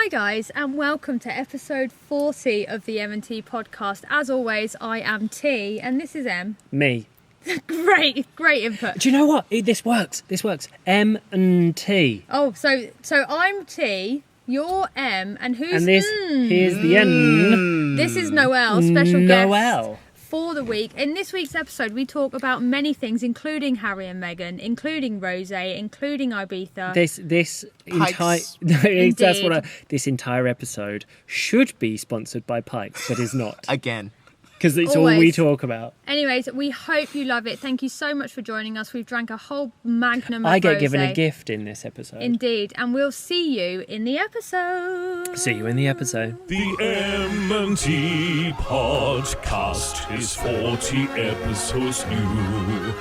Hi guys, and welcome to episode 40 of the M&T podcast. As always, I am T, and this is M. Me. Great input. Do you know what? This works. M and T. Oh, so I'm T, you're M, and who's... And this, here's the N. This is Noel, special guest Noel. For the week. In this week's episode, we talk about many things, including Harry and Meghan, including Rosé, including Ibiza. This entire this entire episode should be sponsored by Pikes, but is not. Again. Because it's Always. all we talk about. Anyways, we hope you love it. Thank you so much for joining us. We've drank a whole Magnum of I get rosé. given a gift in this episode. Indeed. And we'll see you in the episode. See you in the episode. The M&T podcast is 40 episodes new.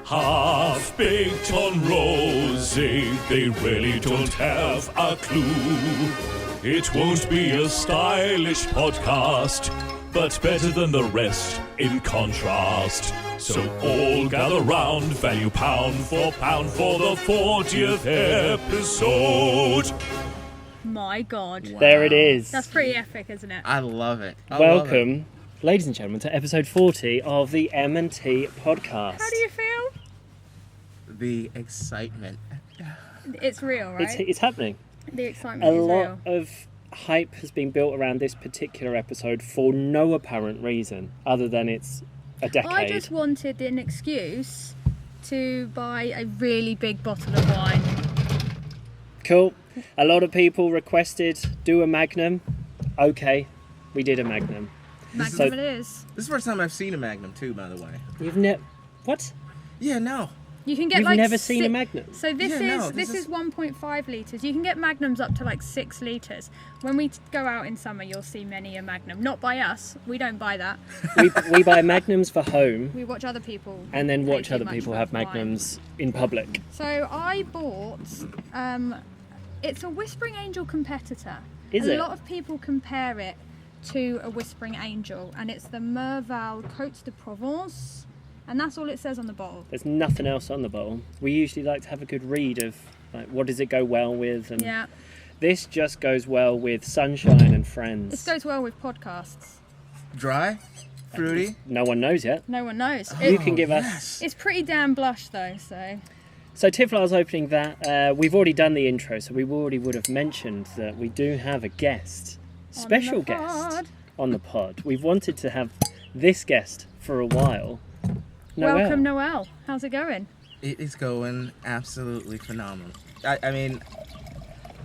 Half-baked on rosé, they really don't have a clue. It won't be a stylish podcast, but better than the rest in contrast. So all gather round, value pound for the 40th episode. My God. Wow. There it is. That's pretty epic, isn't it? I love it. Welcome, ladies and gentlemen, to episode 40 of the M&T podcast. How do you feel? The excitement. It's real, right? It's happening. The excitement A is lot real. of hype has been built around this particular episode for no apparent reason other than it's a decade. I just wanted an excuse to buy a really big bottle of wine. Cool. A lot of people requested do a Magnum. Okay, we did a Magnum. Magnum it is. This is the first time I've seen a Magnum too, by the way. You've never... What? Yeah, no. You can get You've like never seen a Magnum? So this Yeah, this is 1.5 litres. You can get Magnums up to like 6 litres. When we go out in summer, you'll see many a Magnum. Not by us. We don't buy that. we buy Magnums for home We watch other people. and then pay watch too other much people for have wine. Magnums in public. So I bought... it's a Whispering Angel competitor. Is a it? lot of people compare it to a Whispering Angel, and it's the Merval Côtes de Provence. And that's all it says on the bottle. There's nothing else on the bottle. We usually like to have a good read of like what does it go well with, and Yeah. this just goes well with Sunshine and Friends. This goes well with podcasts. Dry? Fruity? No one knows yet. No one knows. You can give us... It's pretty damn blush though, so... So Tiff was opening that. We've already done the intro, so we already would have mentioned that we do have a guest, special guest on the pod. We've wanted to have this guest for a while. Noel. Welcome, Noel. How's it going? It is going absolutely phenomenal. I mean,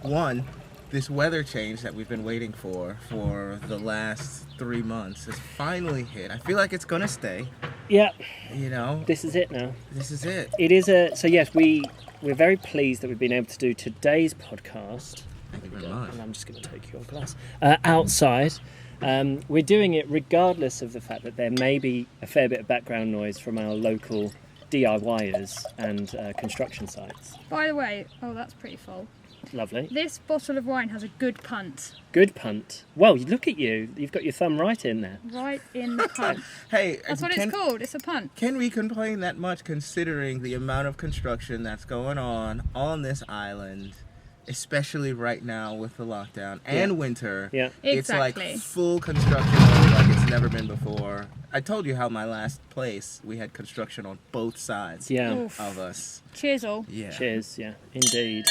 one, this weather change that we've been waiting for the last 3 months has finally hit. I feel like it's going to stay, Yeah, you know? this is it now. This is it. It is a... So yes, we're very pleased that we've been able to do today's podcast. Thank you very much. And I'm just going to take your glass. Outside. We're doing it regardless of the fact that there may be a fair bit of background noise from our local DIYers and construction sites. By the way, oh, that's pretty full. Lovely. This bottle of wine has a good punt. Good punt. Well, look at you. You've got your thumb right in there. Right in the punt. Hey, That's what it's called. It's a punt. Can we complain that much considering the amount of construction that's going on this island? Especially right now with the lockdown and winter. Yeah. It's Exactly. like full construction like it's never been before. I told you how my last place, we had construction on both sides Yeah. Oof. of us. Cheers all. Yeah. Cheers. Yeah, indeed.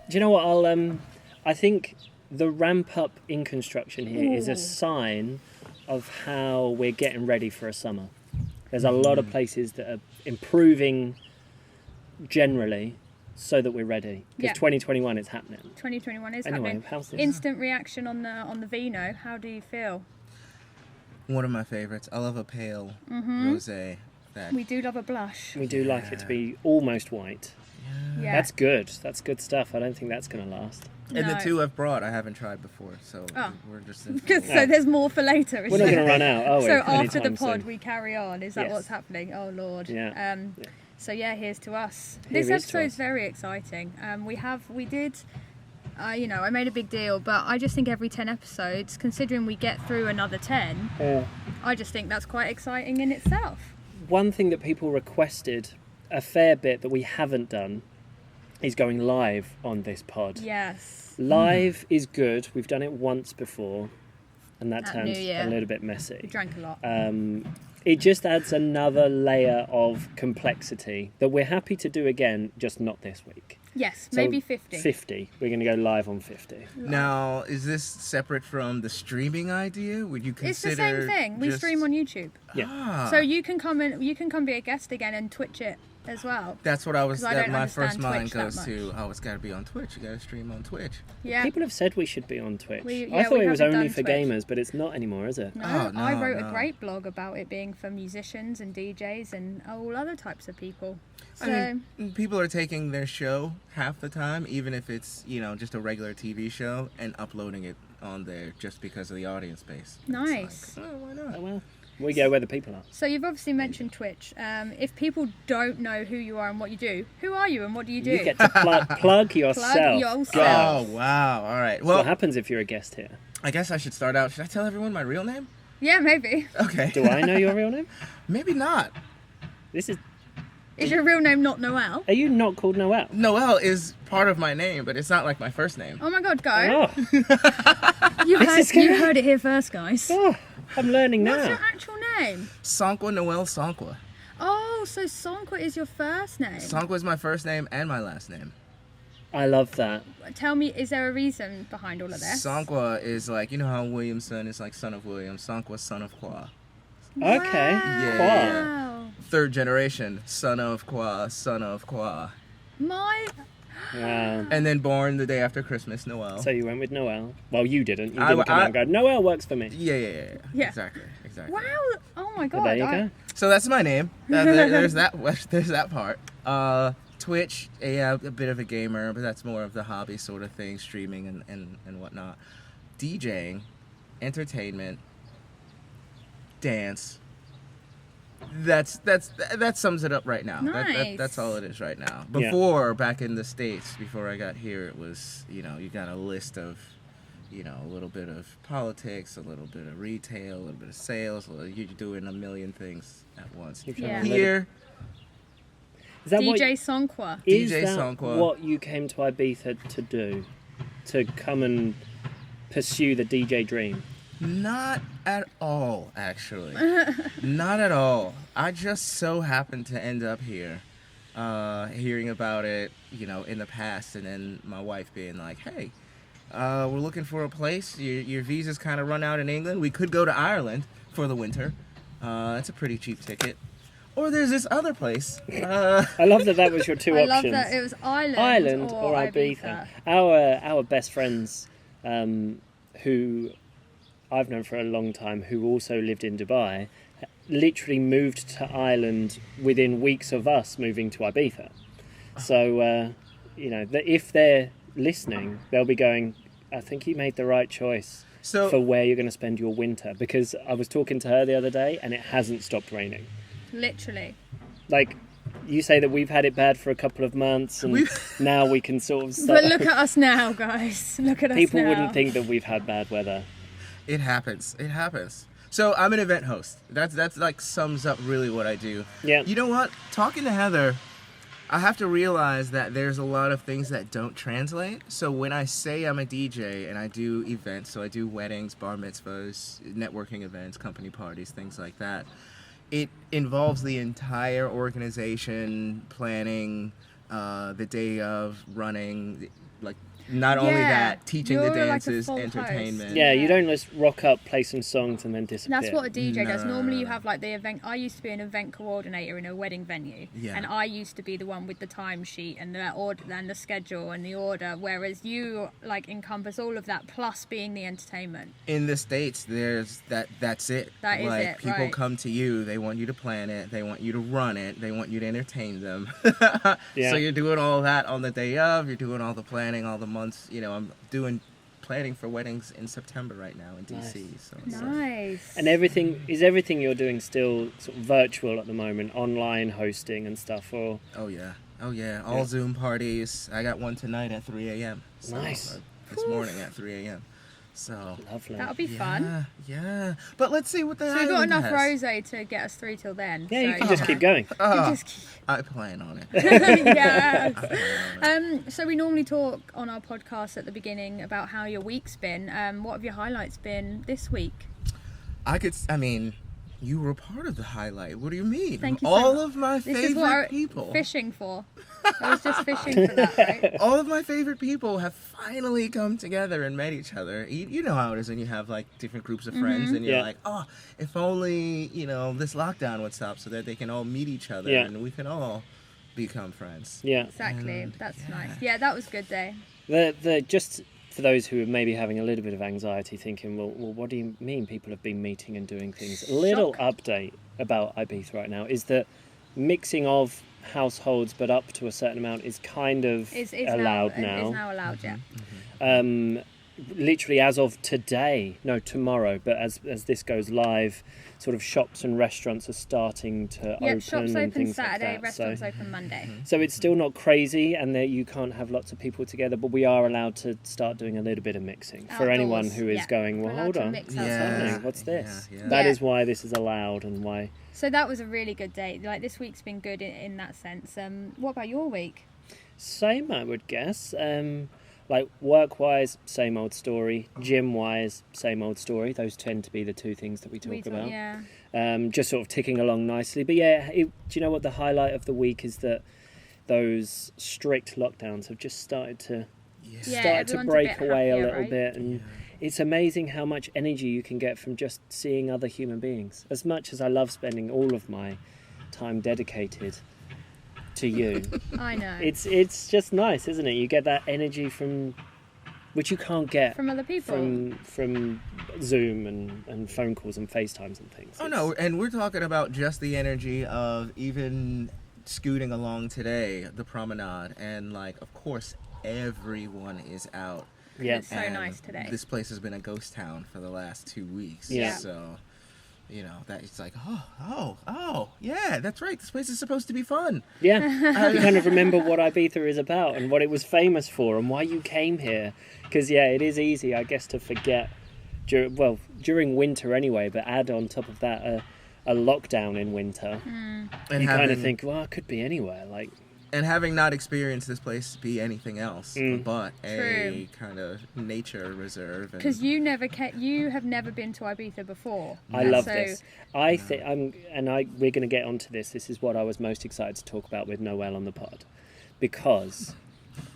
Do you know what? I think the ramp up in construction here is Ooh. a sign of how we're getting ready for a summer. There's a lot of places that are improving generally so that we're ready. Because Yeah. 2021 is happening. 2021 is Anyway, happening. how's this? Instant reaction on the vino. How do you feel? One of my favorites. I love a pale rosé. That We do love a blush. We do like it to be almost white. Yeah. That's good. That's good stuff. I don't think that's going to last. and the No. two I've brought I haven't tried before, so Oh. we're just in Because so there's more for later. We're not going to run out, are we? So after the anytime pod, soon? we carry on. Is that Yes. what's happening? Oh Lord. Yeah. Yeah. So yeah, here's to us. Here This is to episode's us. very exciting. We did. I made a big deal, but I just think every 10 episodes, considering we get through another 10, I just think that's quite exciting in itself. One thing that people requested a fair bit that we haven't done is going live on this pod. Yes. Live is good. We've done it once before, and that At turned New Year. a little bit We messy. drank a lot. It just adds another layer of complexity that we're happy to do again, just not this week. Yes, So maybe 50. 50. We're going to go live on 50. Now, is this separate from the streaming idea? Would you It's the consider? same thing. We just- stream on YouTube. Yeah. Ah, So you can come be a guest again and Twitch it as well. that's what I was. 'Cause I That don't my understand first mind Twitch that goes to. much. Oh, it's got to be on Twitch. You got to stream on Twitch. Yeah. People have said we should be on Twitch. I Yeah, thought we it was haven't only done for Twitch. gamers, but it's not anymore, is it? No, Oh, no, I wrote no. a great blog about it being for musicians and DJs and all other types of people. So I mean, people are taking their show half the time, even if it's just a regular TV show, and uploading it on there just because of the audience base. It's Nice. like, oh, why not? Oh, well. We go where the people are. So you've obviously mentioned Twitch. If people don't know who you are and what you do, who are you and what do you do? You get to plug yourself. Plug yourself. Go. Oh wow! All right. What Well, happens if you're a guest here? I guess I should start out. Should I tell everyone my real name? Yeah, maybe. Okay. Do I know your real name? Maybe not. This is. Is your real name not Noel? Are you not called Noel? Noel is part of my name, but it's not like my first name. Oh my God, go! Oh, You is heard, you good. heard it here first, guys. oh, I'm learning What's now. your actual name? Sonkwa Noel Sonkwa. Oh, so Sonkwa is your first name. Sonkwa is my first name and my last name. I love that. Tell me, is there a reason behind all of this? Sonkwa is like, you know how Williamson is like son of William. Sonkwa, son of Kwa. Okay. Wow. Third generation, son of Kwa, son of Kwa. My. Wow. And then born the day after Christmas, Noel. So you went with Noel. Well, you didn't. You I- didn't come I- out and go, Noel works for me. Yeah. Exactly. Wow. Oh my God. But there you go. So that's my name. There's that part. Twitch, a bit of a gamer, but that's more of the hobby sort of thing, streaming and whatnot. DJing, entertainment, dance. That sums it up right now. Nice. That's all it is right now. Yeah. Before, back in the States, before I got here, it was, you got a list of, a little bit of politics, a little bit of retail, a little bit of sales. You're doing a million things at once. You've Yeah. done Here, Is that what, DJ Sonkwa. is DJ that Sonkwa. what you came to Ibiza to do? To come and pursue the DJ dream? not at all, actually. Not at all. I just so happened to end up here, hearing about it, in the past, and then my wife being like, hey, we're looking for a place. Your visa's kind of run out in England. We could go to Ireland for the winter. It's a pretty cheap ticket. Or there's this other place. I love that was your two I options. love that it was Ireland, Ireland or Ibiza. Our best friends, who I've known for a long time, who also lived in Dubai, literally moved to Ireland within weeks of us moving to Ibiza. So, if they're listening, they'll be going, I think you made the right choice So for where you're going to spend your winter. Because I was talking to her the other day and it hasn't stopped raining. Literally. Like, you say that we've had it bad for a couple of months and now we can sort of start. But look at us now, guys. Look at us now. People wouldn't think that we've had bad weather. it happens. It happens. So I'm an event host. That's like sums up really what I do. Yeah. You know what? Talking to Heather, I have to realize that there's a lot of things that don't translate. So when I say I'm a DJ and I do events, so I do weddings, bar mitzvahs, networking events, company parties, things like that, it involves the entire organization, planning, the day of, running, like not only Yeah, that, teaching the you're like a dances, full host. entertainment. Yeah, you Yeah. don't just rock up, play some songs and then disappear. That's what a DJ does. No. Normally you have like the event. I used to be an event coordinator in a wedding venue. Yeah. And I used to be the one with the timesheet and the order and the schedule and the order. Whereas you like encompass all of that plus being the entertainment. In the States, there's that's it. That is like, it, people right. come to you, they want you to plan it, they want you to run it, they want you to entertain them. Yeah. So you're doing all that on the day of, you're doing all the planning, all the months. I'm doing planning for weddings in September right now in DC. So it's Nice. And everything you're doing still sort of virtual at the moment, online hosting and stuff, or oh yeah, all Yeah. Zoom parties. I got one tonight at 3 a.m. Nice. This morning at 3 a.m. So Lovely. That'll be fun. Yeah. But let's see what the So we've got island enough has. rosé to get us through till then. Yeah, so, you can just keep going. I plan on it. yes. I plan on it. So we normally talk on our podcast at the beginning about how your week's been. What have your highlights been this week? You were part of the highlight. What do you mean? Thank you so All much. of my This is favorite what I'm people. fishing for. I was just fishing for that, right? All of my favorite people have finally come together and met each other. You know how it is when you have like different groups of friends and you're Yeah. like, oh, if only, this lockdown would stop so that they can all meet each other Yeah. and we can all become friends. Yeah. Exactly. And, That's yeah. nice. Yeah, that was a good day. The just for those who are maybe having a little bit of anxiety, thinking, well, what do you mean people have been meeting and doing things? A little update about Ibiza right now is that mixing of households, but up to a certain amount, is kind of Is allowed now. now. Is now allowed, yeah. Literally as of tomorrow, but as this goes live, sort of shops and restaurants are starting to Yeah, open shops and open things Saturday, like that. restaurants open Monday. So it's still not crazy, and that you can't have lots of people together, but we are allowed to start doing a little bit of mixing. For anyone Outdoors, who is yeah. going, We're well, allowed hold to on, mix what's outside. happening? What's this? Yeah. That Yeah. is why this is allowed and why. So that was a really good day. Like this week's been good in that sense. What about your week? Same, I would guess. Like work-wise, same old story. Gym-wise, same old story. Those tend to be the two things that we talk about. Yeah. Just sort of ticking along nicely. But yeah, do you know what the highlight of the week is? That those strict lockdowns have just started to Yeah, start to everyone's a break bit away a happier, little right? bit, and it's amazing how much energy you can get from just seeing other human beings. As much as I love spending all of my time dedicated to you, I know. it's just nice, isn't it? You get that energy from which you can't get From other people. from Zoom and phone calls and FaceTimes and things. Oh no, and we're talking about just the energy of even scooting along today, the promenade, and like, of course, everyone is out. Yeah. It's so And nice today. This place has been a ghost town for the last 2 weeks. Yeah. So, that it's like, yeah, that's right. This place is supposed to be fun. Yeah, you kind of remember what Ibiza is about and what it was famous for and why you came here. Because, yeah, it is easy, I guess, to forget, during winter anyway, but add on top of that a lockdown in winter. And You kind of think, well, it could be anywhere. Like, and having not experienced this place be anything else but a True. kind of nature reserve. Because you have never been to Ibiza before. I love So- this. I think we're going to get onto this. This is what I was most excited to talk about with Noel on the pod, because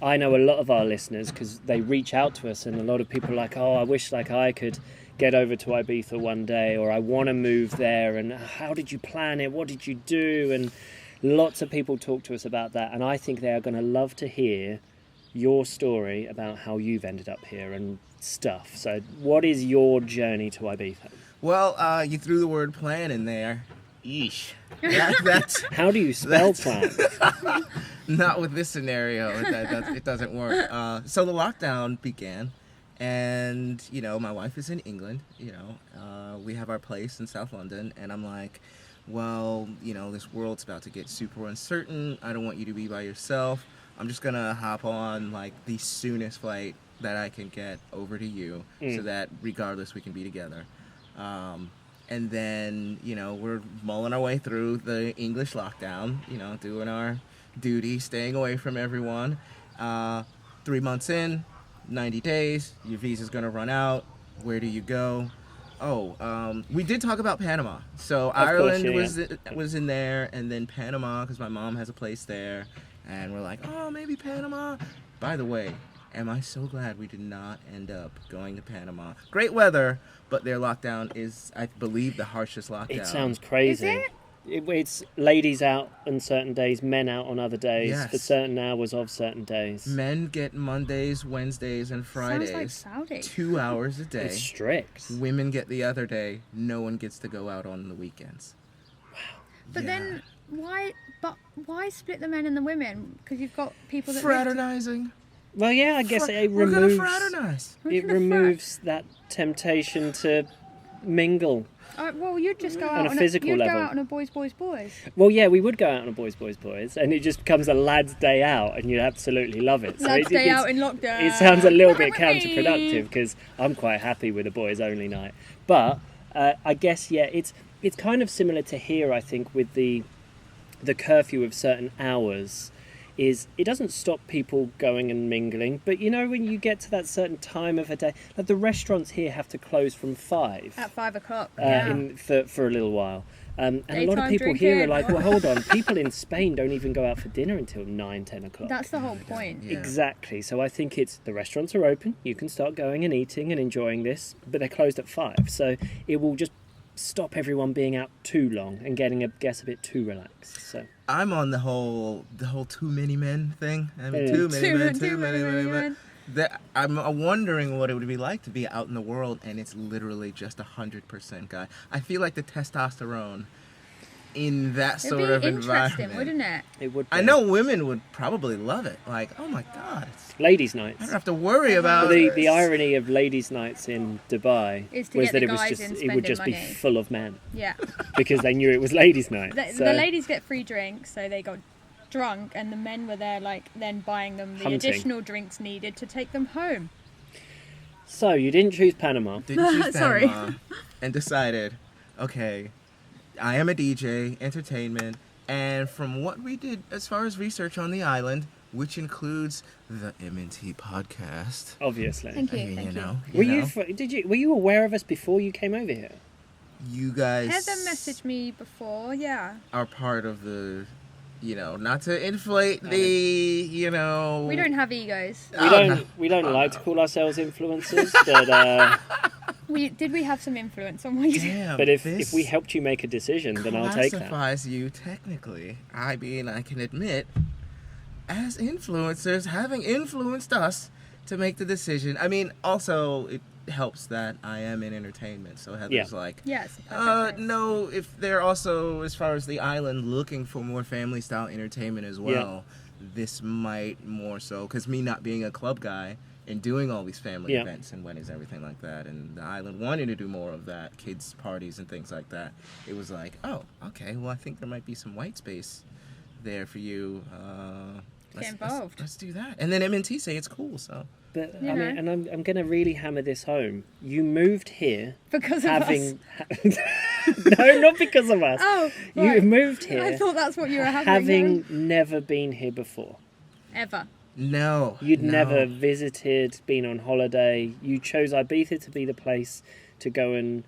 I know a lot of our listeners, because they reach out to us, and a lot of people are like, oh, I wish like I could get over to Ibiza one day, or I want to move there, and how did you plan it? What did you do? And lots of people talk to us about that, and I think they are going to love to hear your story about how you've ended up here and stuff. So what is your journey to Ibiza? Well, you threw the word plan in there. Yeesh. That's How do you spell plan? not with this scenario. It doesn't work. So the lockdown began, and my wife is in England. We have our place in South London, and I'm like, well, this world's about to get super uncertain. I don't want you to be by yourself. I'm just gonna hop on like the soonest flight that I can get over to you, so that regardless we can be together. And then, we're mulling our way through the English lockdown, doing our duty, staying away from everyone. 3 months in, 90 days, your visa's gonna run out. Where do you go? We did talk about Panama. So Ireland was in there, and then Panama, because my mom has a place there. And we're like, maybe Panama. By the way, am I so glad we did not end up going to Panama. Great weather, but their lockdown is, I believe, the harshest lockdown. It sounds crazy. Is it? It's ladies out on certain days, men out on other days, Yes. for certain hours of certain days. Men get Mondays, Wednesdays, and Fridays. Sounds like Saudi. 2 hours a day. It's strict. Women get the other day. No one gets to go out on the weekends. But then why split the men and the women? Because you've got people that Fraternizing. Well, yeah, I guess it We're gonna removes fraternize. it removes that temptation to mingle. Well, you'd just go out on a physical level. Go out on a boys. Well, yeah, we would go out on a boys, and it just becomes a lad's day out, and you'd absolutely love it. Lad's day out in lockdown. It sounds a little bit counterproductive because I'm quite happy with a boys only night. But I guess it's kind of similar to here. I think with the curfew of certain hours. Is it doesn't stop people going and mingling, but when you get to that certain time of a day, like the restaurants here have to close from 5 at 5 o'clock for a little while, and a lot of people here are like, well, hold on, people in Spain don't even go out for dinner until 9-10 o'clock. That's the whole point. Yeah. Exactly. So I think it's the restaurants are open, you can start going and eating and enjoying this, but they're closed at 5, so it will just stop everyone being out too long and getting a bit too relaxed. So I'm on the whole too many men thing. I mean, too many men. I'm wondering what it would be like to be out in the world and it's literally just 100% guy. I feel like the testosterone in that sort of environment. Interesting, wouldn't it? It would. I know women would probably love it. Like, oh my god, it's ladies' nights. I don't have to worry about the irony of ladies' nights in Dubai was that it would just be full of men. Yeah. Because they knew it was ladies' night. The ladies get free drinks, so they got drunk, and the men were there, then buying them the additional drinks needed to take them home. So you didn't choose Panama. Didn't choose Sorry. Panama and decided, okay, I am a DJ, entertainment, and from what we did as far as research on the island, which includes the M&T podcast. Obviously. Thank you. Were you aware of us before you came over here? You guys Heather messaged me before, yeah. are part of the, not to inflate the, We don't have egos. We don't like to call ourselves influencers, but Did we have some influence on what you did? Damn, but if we helped you make a decision, then I'll take that. Classifies you technically. I mean, I can admit, as influencers, having influenced us to make the decision. I mean, also it helps that I am in entertainment, so Heather's like, yes. No, if they're also, as far as the island, looking for more family style entertainment as well, this might more so, because me not being a club guy and doing all these family events and weddings, everything like that, and the island wanting to do more of that, kids parties and things like that, it was like, oh, okay, well, I think there might be some white space there for you. Get involved. Let's do that. And then M&T say it's cool, so. But I mean, and I'm going to really hammer this home. You moved here because of us. No, not because of us. Oh, right. You moved here. I thought that's what you were having never been here before. Ever. No. You'd never visited, been on holiday. You chose Ibiza to be the place to go and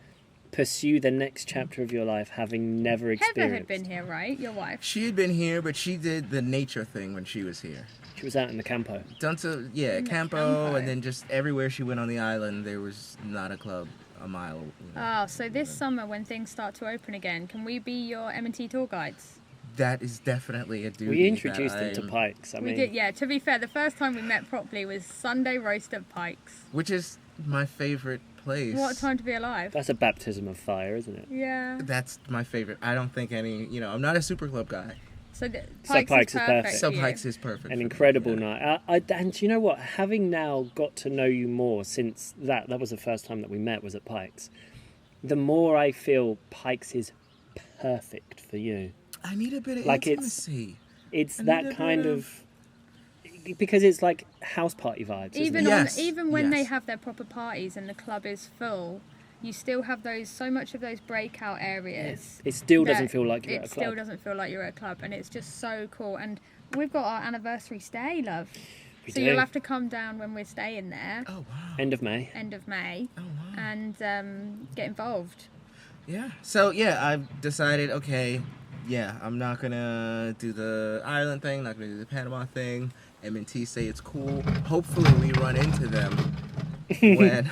pursue the next chapter of your life, having never experienced. Heather had been here, right? Your wife. She had been here, but she did the nature thing when she was here. She was out in the campo. Campo, and then just everywhere she went on the island, there was not a club a mile. Oh, so this summer when things start to open again, can we be your M&T tour guides? That is definitely a duty. We introduced them to Pikes. We did, yeah. To be fair, the first time we met properly was Sunday roast at Pikes. Which is my favorite place. What a time to be alive. That's a baptism of fire, isn't it? Yeah. That's my favorite. I don't think I'm not a super club guy. So Pikes is perfect. So Pikes is perfect. An incredible night. And you know what? Having now got to know you more since that was the first time that we met was at Pikes, the more I feel Pikes is perfect for you. I need a bit of intimacy. It's that kind of... Because it's like house party vibes, Even when they have their proper parties and the club is full, you still have so much of those breakout areas. It still doesn't feel like you're at a club. It still doesn't feel like you're at a club, and it's just so cool. And we've got our anniversary stay, love. So you'll have to come down when we're staying there. Oh, wow. End of May. Oh, wow. And get involved. Yeah. So, I've decided, okay, I'm not going to do the island thing, not going to do the Panama thing. M&T say it's cool. Hopefully we run into them when...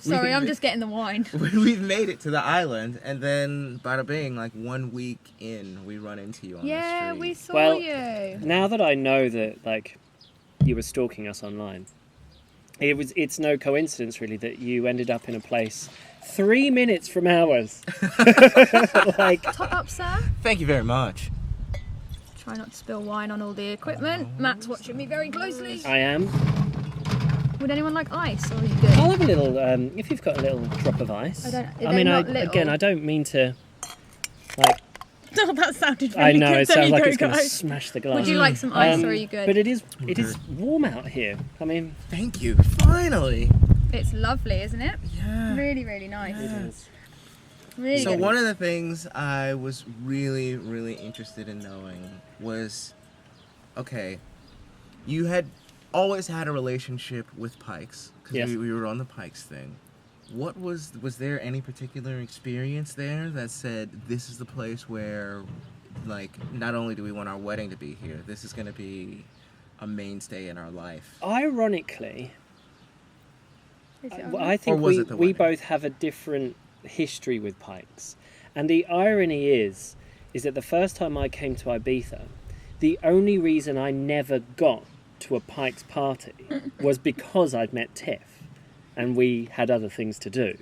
Sorry, I'm just getting the wine. When we've made it to the island, and then bada bing, like 1 week in, we run into you on the street. Yeah, we saw you. Now that I know that, you were stalking us online, it's no coincidence, really, that you ended up in a place 3 minutes from ours. Top up, sir. Thank you very much. Try not to spill wine on all the equipment. Matt's watching me very closely. I am. Would anyone like ice, or are you good? I'll have a little. If you've got a little drop of ice. I don't mean to. Like. Oh, that sounded really I know good. it sounds like it's going to smash the glass. Would you like some ice, or are you good? But it is warm out here. I mean, thank you. Finally. It's lovely, isn't it? Yeah. Really, really nice. Yeah. it is. Really So good. one of the things I was really, really interested in knowing was, okay, you had always had a relationship with Pikes, because Yes. we were on the Pikes thing. What was there any particular experience there that said, this is the place where, like, not only do we want our wedding to be here, this is going to be a mainstay in our life? Ironically, Is it I on? think Or was we it the we wedding? both have a different history with Pikes, and the irony is that the first time I came to Ibiza, the only reason I never got to a Pikes party was because I'd met Tiff, and we had other things to do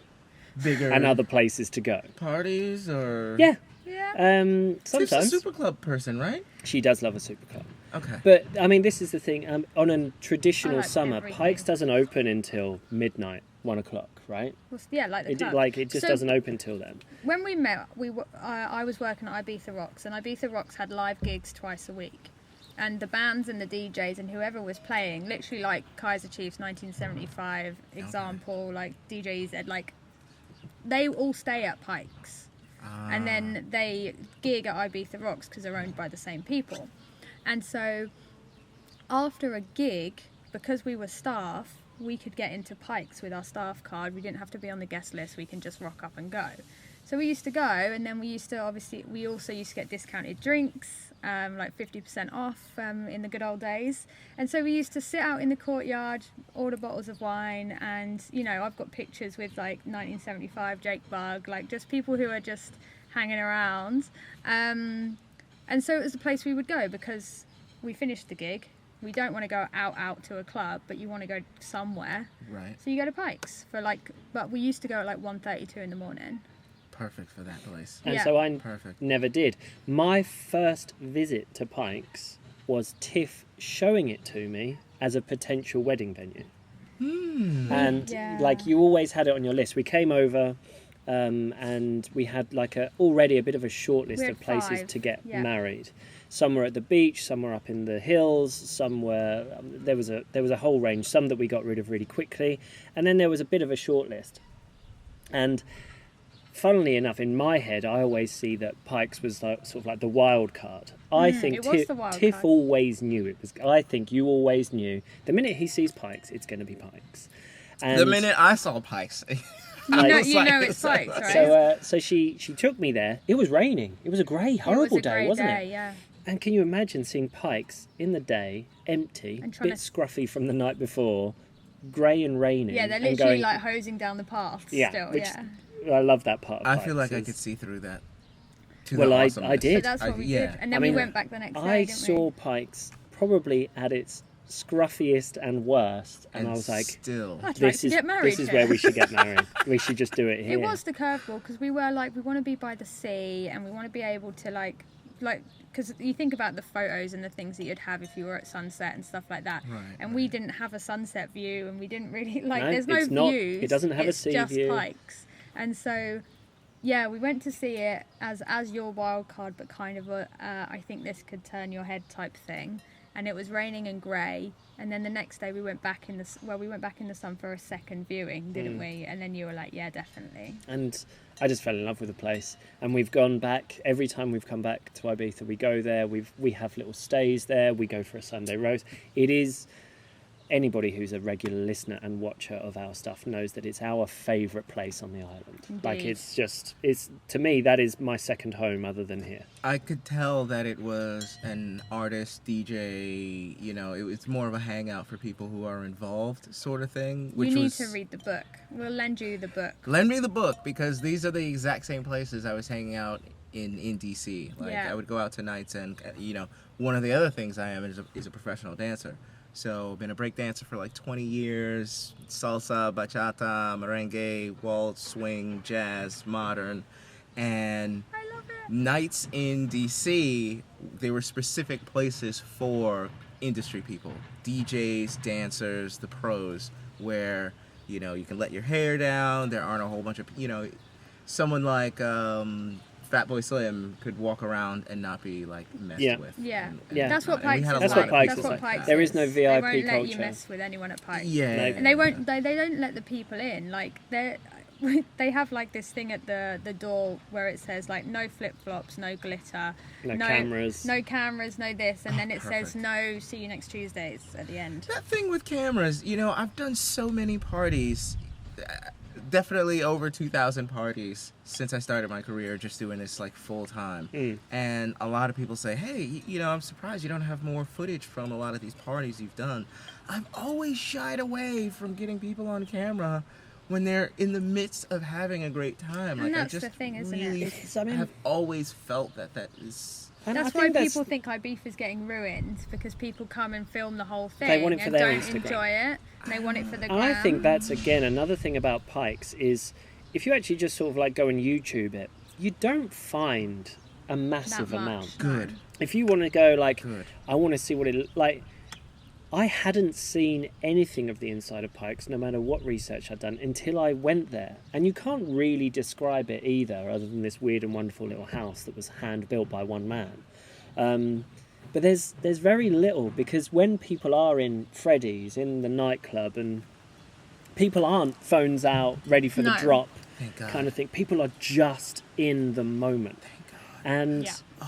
Bigger and other places to go. parties, or Yeah. Yeah. Tiff's a Sometimes super club person, right? she does love a super club. Okay. But I mean, this is the thing. On a traditional I like summer, everything. Pikes doesn't open until midnight, 1 o'clock, right? Yeah, like the It club. like it just So doesn't open till then. When we met, I was working at Ibiza Rocks, and Ibiza Rocks had live gigs twice a week. And the bands and the DJs and whoever was playing, literally like Kaiser Chiefs 1975 example, like DJ Z, like they all stay at Pikes. And then they gig at Ibiza Rocks because they're owned by the same people. And so after a gig, because we were staff, we could get into Pikes with our staff card. We didn't have to be on the guest list. We can just rock up and go. So we used to go, and then we also used to get discounted drinks, like 50% off in the good old days. And so we used to sit out in the courtyard, order bottles of wine, and, you know, I've got pictures with like 1975 Jake Bug, like just people who are just hanging around. And so it was the place we would go because we finished the gig. We don't want to go out to a club, but you want to go somewhere. Right. So you go to Pikes but we used to go at like 1:32 in the morning. Perfect for that place. And Yeah. so I Perfect. never did. My first visit to Pikes was Tiff showing it to me as a potential wedding venue. And Yeah. like you always had it on your list. We came over and we had like already a bit of a short list We of had places 5, to get yeah. married. Some were at the beach, some were up in the hills, some were there was a whole range. Some that we got rid of really quickly, and then there was a bit of a short list. And funnily enough, in my head, I always see that Pikes was sort of like the wild card. I think it was the wild Tiff card. always knew it was. I think you always knew the minute he sees Pikes, it's going to be Pikes. And The minute I saw Pikes. You know, was you like- know it's Pikes, right? So she took me there. It was raining. It was a grey, horrible day, wasn't it? Yeah. And can you imagine seeing Pikes in the day, empty, And bit trying to- scruffy from the night before, grey and raining. Yeah, they're and literally going, like hosing down the path Yeah, still, which- yeah. I love that part of I Pikes. feel like I It's- could see through that. To Well, the I awesomeness. did. So that's what we yeah. did. And then I mean, we went back the next day, I didn't saw Pikes probably at its scruffiest and worst, and I was like, still. we? I'd like this to is get married this is here. where we should get married. We should just do it here. It was the curveball because we were like, we want to be by the sea and we want to be able to like, because you think about the photos and the things that you'd have if you were at sunset and stuff like that. Right, and we didn't have a sunset view and we didn't really, like, No, there's no it's not- views. it doesn't have a it's sea just view. Pikes. And so, yeah, we went to see it as your wild card, but kind of a, I think this could turn your head type thing. And it was raining and grey. And then the next day we went back in the sun for a second viewing, didn't we? And then you were like, yeah, definitely. And I just fell in love with the place. And we've gone back every time we've come back to Ibiza. We go there. We have little stays there. We go for a Sunday roast. It is. Anybody who's a regular listener and watcher of our stuff knows that it's our favourite place on the island. Like Indeed. it's to me that is my second home other than here. I could tell that it was an artist, DJ, you know, it's more of a hangout for people who are involved sort of thing. Which You need was, to read the book. We'll lend you the book. Lend me the book, because these are the exact same places I was hanging out in DC. Like, Yeah. I would go out to nights and, you know, one of the other things I am is a professional dancer. So, been a break dancer for like 20 years. Salsa, bachata, merengue, waltz, swing, jazz, modern. And I love it. nights in DC, there were specific places for industry people. DJs, dancers, the pros where, you know, you can let your hair down. There aren't a whole bunch of, you know, someone like Fatboy Slim could walk around and not be like messed with. Yeah. Yeah. That's what and we Pikes had is a That's lot what of Pikes people is like like. that. There is no VIP They won't let culture. you mess with anyone at Pikes. Yeah. No. And they won't. They don't let the people in. Like they have like this thing at the door where it says like no flip flops, no glitter, No cameras. no cameras, no this, and then it perfect. says no. See you next Tuesdays at the end. That thing with cameras, you know, I've done so many parties, definitely over 2,000 parties since I started my career just doing this like full time. And a lot of people say, hey, you know, I'm surprised you don't have more footage from a lot of these parties you've done. I've always shied away from getting people on camera when they're in the midst of having a great time. And Like, that's I just the thing, isn't it? really have always felt that is... And That's I why think people think Ibiza is getting ruined, because people come and film the whole thing They want it for and their don't Instagram. enjoy it. And they want it for the gram. And I think that's, again, another thing about Pikes is if you actually just sort of like go and YouTube it, you don't find a massive That much. amount. Good. If you want to go like, Good. I want to see what it like. I hadn't seen anything of the inside of Pikes, no matter what research I'd done, until I went there. And you can't really describe it either, other than this weird and wonderful little house that was hand built by one man. But there's very little, because when people are in Freddy's, in the nightclub, and people aren't phones out, ready for the No. drop Thank God. kind of thing. People are just in the moment. Thank God. And Yeah.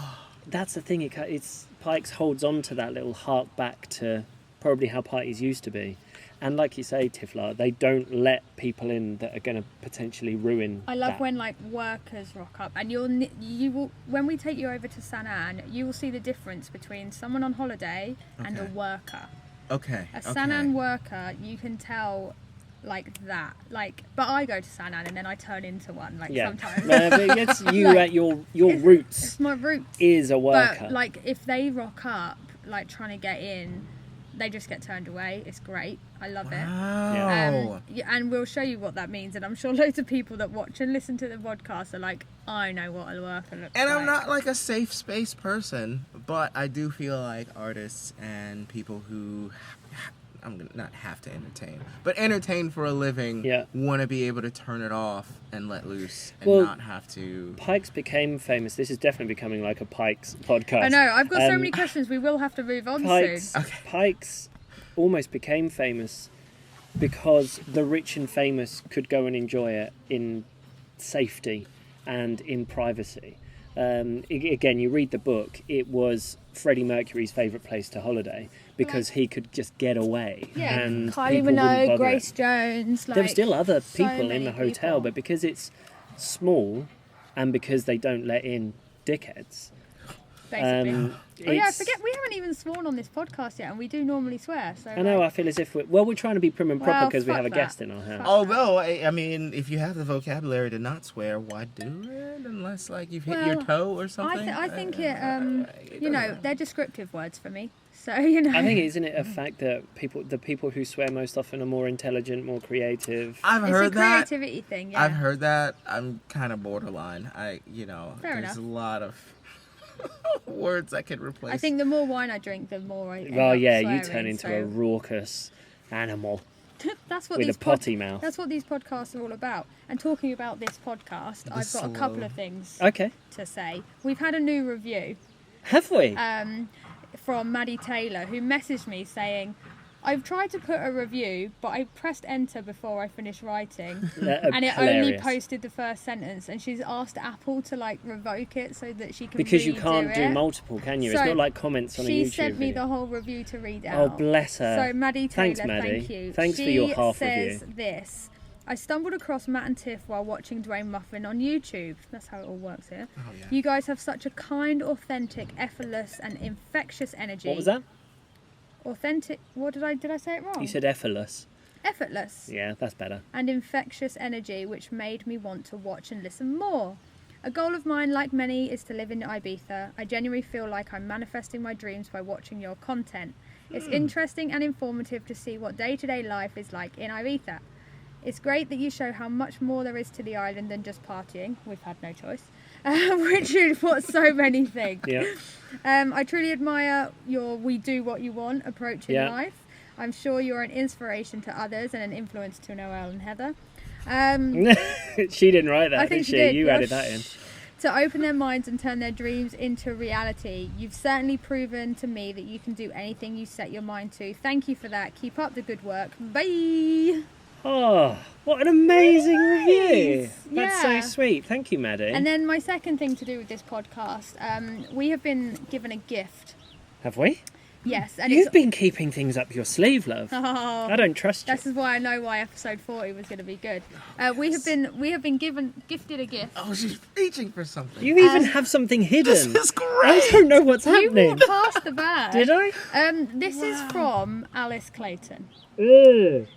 that's the thing. It's Pikes holds on to that little hark back to probably how parties used to be. And like you say, Tifla, they don't let people in that are going to potentially ruin I love that. when like workers rock up, and you will when we take you over to San An, you will see the difference between someone on holiday and a Okay. worker. Okay. A San An worker, you can tell like that. Like, but I go to San An and then I turn into one. Like sometimes. No, but it's you Like, at your roots It's my roots. is a worker. But like, if they rock up, like trying to get in, they just get turned away. It's great. I love it. Wow. Yeah, and we'll show you what that means. And I'm sure loads of people that watch and listen to the podcast are like, I know what a worker looks And like. I'm not like a safe space person, but I do feel like artists and people who I'm gonna not have to entertain, but entertain for a living, want to be able to turn it off and let loose and not have to. Pikes became famous. This is definitely becoming like a Pikes podcast. I know. I've got so many questions. We will have to move on Pikes, soon. Pikes almost became famous because the rich and famous could go and enjoy it in safety and in privacy. Again, you read the book, it was Freddie Mercury's favourite place to holiday because he could just get away. Yeah, and Kylie people wouldn't Minogue, bother Grace it. Jones. Like, There were still other so people in many the hotel, people. but because it's small and because they don't let in dickheads. Basically. Oh yeah, I it's- forget we haven't even sworn on this podcast yet, and we do normally swear. So I know, I feel as if we're trying to be prim and proper Well, because we fuck have a that. guest in our house. Although, I mean, if you have the vocabulary to not swear, why do it? Unless, like, you've hit your Well, toe or something. I think it. You know, they're descriptive words for me. So you know. I think, isn't it a fact that the people who swear most often are more intelligent, more creative? I've it's heard a that. creativity thing. Yeah. I've heard that. I'm kind of borderline. Fair There's enough. a lot of words I could replace. I think the more wine I drink, the more I. End Well, up yeah, swearing, you turn into so a raucous animal that's what with a these potty mouth. That's what these podcasts are all about. And talking about this podcast, I've got a couple of things Okay, to say. We've had a new review. have we? From Maddie Taylor, who messaged me saying, I've tried to put a review, but I pressed enter before I finished writing, and it only Hilarious. posted the first sentence, and she's asked Apple to like revoke it so that she can Because you redo can't do it. multiple, can you? So, it's not like comments on a YouTube She sent me video. the whole review to read out. Oh, bless her. So Maddie Taylor, Thanks, Maddie. thank you. Thanks she for your half says review. this. I stumbled across Matt and Tiff while watching Dwayne Muffin on YouTube. That's how it all works here. Oh, yeah. You guys have such a kind, authentic, effortless, and infectious energy. What was that? Authentic. What did I say it wrong? You said effortless. Effortless Yeah, that's better. and infectious energy, which made me want to watch and listen more. A goal of mine, like many, is to live in Ibiza. I genuinely feel like I'm manifesting my dreams by watching your content. It's interesting and informative to see what day-to-day life is like in Ibiza. It's great that you show how much more there is to the island than just partying. We've had no choice. Which is what so many think. Yeah. I truly admire your "we do what you want" approach in Yeah. life. I'm sure you're an inspiration to others and an influence to Noel and Heather. She didn't write that, I think did she she? did. You added that in. To open their minds and turn their dreams into reality. You've certainly proven to me that you can do anything you set your mind to. Thank you for that. Keep up the good work. Bye. Oh, what an amazing review. That's Yeah. so sweet. Thank you, Maddie. And then my second thing to do with this podcast, we have been given a gift. Have we? Yes, and You've it's been keeping things up your sleeve, love. Oh, I don't trust you. this is why I know why episode 40 was going to be good. We have been gifted a gift. Oh, she's reaching for something. You even have something hidden. This is great. I don't know what's You happening. walked past the bag. Did I? This is from Alice Clayton. Ugh.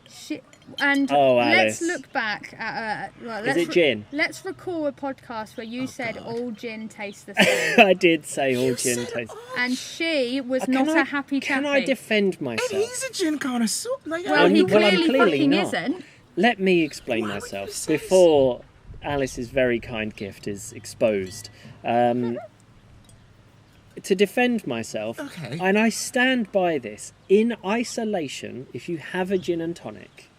And Oh, let's Alice. look back at well, Is let's it gin? Let's record a podcast where you said God. all gin tastes the same, I did say all gin taste. and she was Can not I- a happy chappy. Can I defend And myself? he's a gin connoisseur. Like, Well, I'm- he well, I'm clearly clearly fucking not. isn't. Let me explain Why would myself you say before Alice's very kind gift is exposed. To defend myself, Okay. and I stand by this, in isolation, if you have a gin and tonic,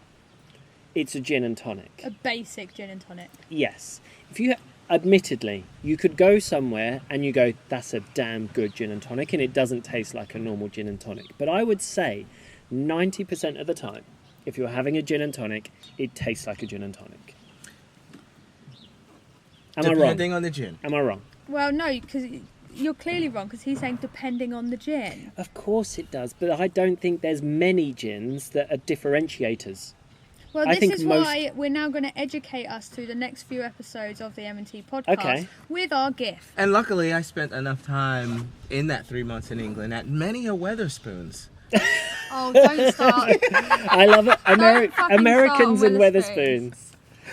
it's a gin and tonic. A basic gin and tonic. Yes. If you, admittedly, you could go somewhere and you go, that's a damn good gin and tonic, and it doesn't taste like a normal gin and tonic. But I would say 90% of the time, if you're having a gin and tonic, it tastes like a gin and tonic. Am I wrong? Depending on the gin. Am I wrong? Well, no, because you're clearly wrong. Because he's saying depending on the gin. Of course it does, but I don't think there's many gins that are differentiators. Well, I this think is most- why we're now going to educate us through the next few episodes of the M&T podcast Okay. with our gift. And luckily, I spent enough time in that 3 months in England at many a Weatherspoons. Oh, don't start. I love it. Don't fucking Americans start and Weatherspoons. Weatherspoons.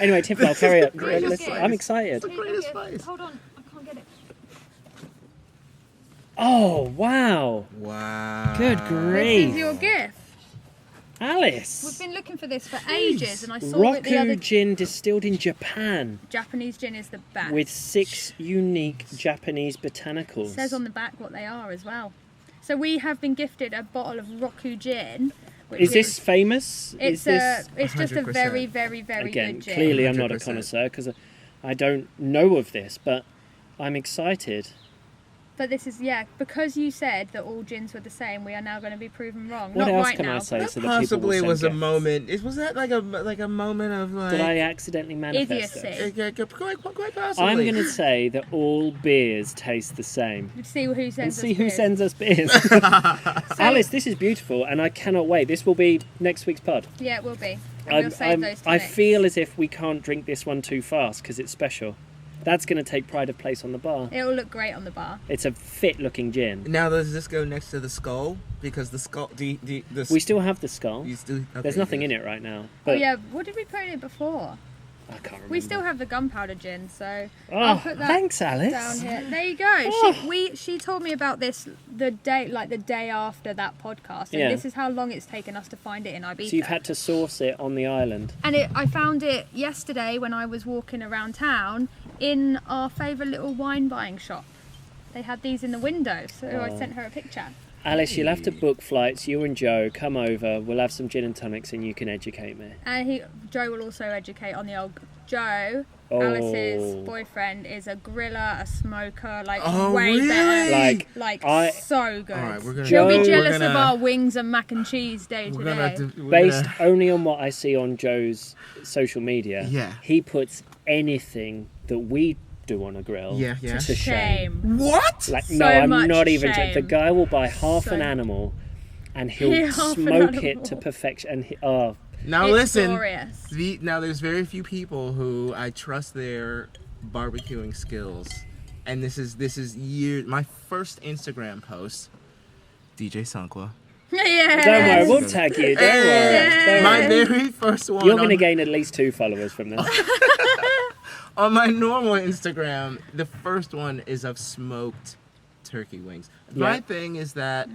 Anyway, Tiff, I'll carry on. Here's your Let's- gift. I'm excited. The greatest spice. Hold on, I can't get it. Oh, wow. Wow. Good This grief. is your gift. Alice. We've been looking for this for ages, and I saw it the Roku other. gin distilled in Japan Japanese gin is the best. with 6 unique Japanese It botanicals. says on the back what they are as well. So we have been gifted a bottle of Roku gin. Which Is this famous? It's Is this it's just a 100%. very, very, very again? good gin. Clearly, I'm not a 100%. connoisseur because I don't know of this, but I'm excited. But this is because you said that all gins were the same. We are now going to be proven wrong. What Not else right can now. I say but so that people Possibly will was a send gifts? moment. Was that like a moment of like? Did I accidentally manifest Idiocy. it? Quite possibly. I'm going to say that all beers taste the same. Let's see who And sends us see who beers. sends us beers. Alice, this is beautiful, and I cannot wait. This will be next week's pod. Yeah, it will be. And we'll save those to I next. feel as if we can't drink this one too fast because it's special. That's going to take pride of place on the bar. It'll look great on the bar. It's a fit-looking gin. Now does this go next to the skull? Because the skull, the We still have the skull. you still, okay, There's nothing good. in it right now. Oh But yeah, what did we put in it before? I can't remember. We still have the gunpowder gin, so I'll Oh, put that thanks, Alice. down here. There you go. Oh. She told me about this the day after that podcast, and Yeah. this is how long it's taken us to find it in Ibiza. So you've had to source it on the island. And I found it yesterday when I was walking around town in our favourite little wine buying shop. They had these in the window, so I Oh. sent her a picture. Alice, you'll have to book flights. You and Joe come over. We'll have some gin and tonics, and you can educate me. And Joe will also educate on the old Joe. Oh. Alice's boyfriend is a griller, a smoker, like Oh, way really? better, Like, so good. All right, we're gonna. She'll Joe- be we're jealous gonna- of our wings and mac and cheese day We're to gonna, day. we're based gonna- only on what I see on Joe's social media, Yeah. he puts anything that we do on a grill Yeah. to shame. Shame. What? Like, So no, I'm much not even shame. joking. The guy will buy half So- an animal and Yeah, he'll half an smoke it animal. to perfection. And Now It's listen. glorious. Now there's very few people who I trust their barbecuing skills, and this is my first Instagram post. DJ Sonkwa. Yeah. don't worry, we'll tag you. Don't worry. Don't My worry. very first one. You're going to on- gain at least 2 followers from this. On my normal Instagram, the first one is of smoked turkey wings. My Yeah. thing is that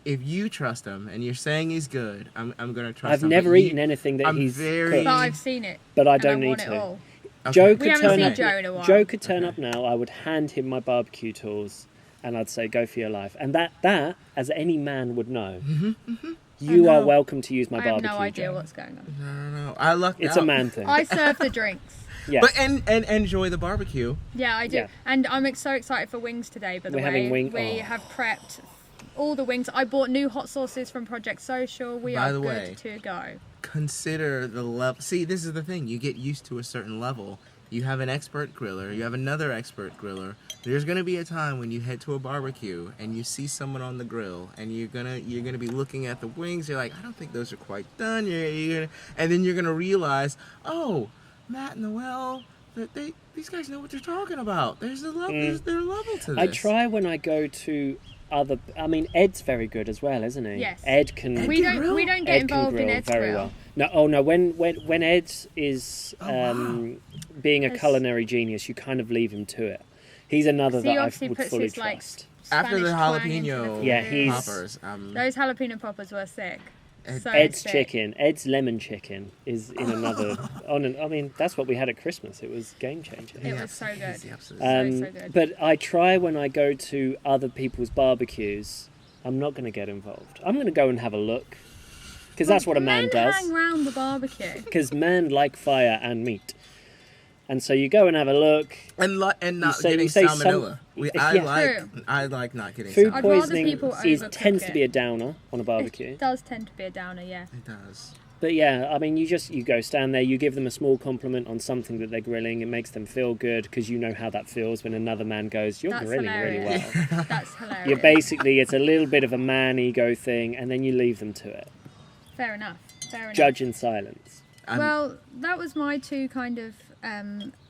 if you trust him and you're saying he's good, I'm gonna trust I've him. never But eaten anything that I'm he's very- cooked, But I've seen it. but I and don't need want it to. all. Okay. Joe We could haven't turn seen up. Joe in a while. Joe could turn up now. I would hand him my barbecue tools, and I'd say, "Go for your life." And that, as any man would know, You are welcome to use my I have barbecue. no idea Joe. what's going on. No. I lucked It's out. a man thing. I serve the drinks. Yeah. But and enjoy the barbecue. Yeah, I do. Yeah. And I'm so excited for wings today, by the We're way. having wing- We oh. have prepped all the wings. I bought new hot sauces from Project Social. We By are the good way, to go. Consider the level. See, this is the thing. You get used to a certain level. You have an expert griller. You have another expert griller. There's gonna be a time when you head to a barbecue and you see someone on the grill, and you're gonna be looking at the wings. You're like, I don't think those are quite done. And then you're gonna realize, oh, Matt and Noel, these guys know what they're talking about. There's a level. There's a level to this. I try when I go to other. I mean, Ed's very good as well, isn't he? Yes. Ed can. We don't get Ed can involved in grill Ed's very grill. well. No, oh no. When Ed is being a Yes. culinary genius, you kind of leave him to it. He's another He that I obviously would puts fully his like trust. After the Spanish twang into jalapeno the Yeah, food. he's- poppers. Those jalapeno poppers were sick. So Ed's sick. chicken, Ed's lemon chicken is in another. I mean, that's what we had at Christmas. It was game changer. It was so good. So So good. But I try when I go to other people's barbecues. I'm not going to get involved. I'm going to go and have a look, because that's what a man Men does. hang round the barbecue. Because men like fire and meat, and so you go and have a look. and not say- getting you say salmonella. Yeah. I like not getting Food salmonella. I'd rather poisoning people overcook tends to it. be a downer on a barbecue. It does tend to be a downer, yeah. It does. But yeah, I mean, you go stand there, you give them a small compliment on something that they're grilling. It makes them feel good, because you know how that feels when another man goes, "You're That's grilling hilarious. really well." That's hilarious. It's a little bit of a man ego thing, and then you leave them to it. Fair enough. Judge in silence. Well, that was my two kind of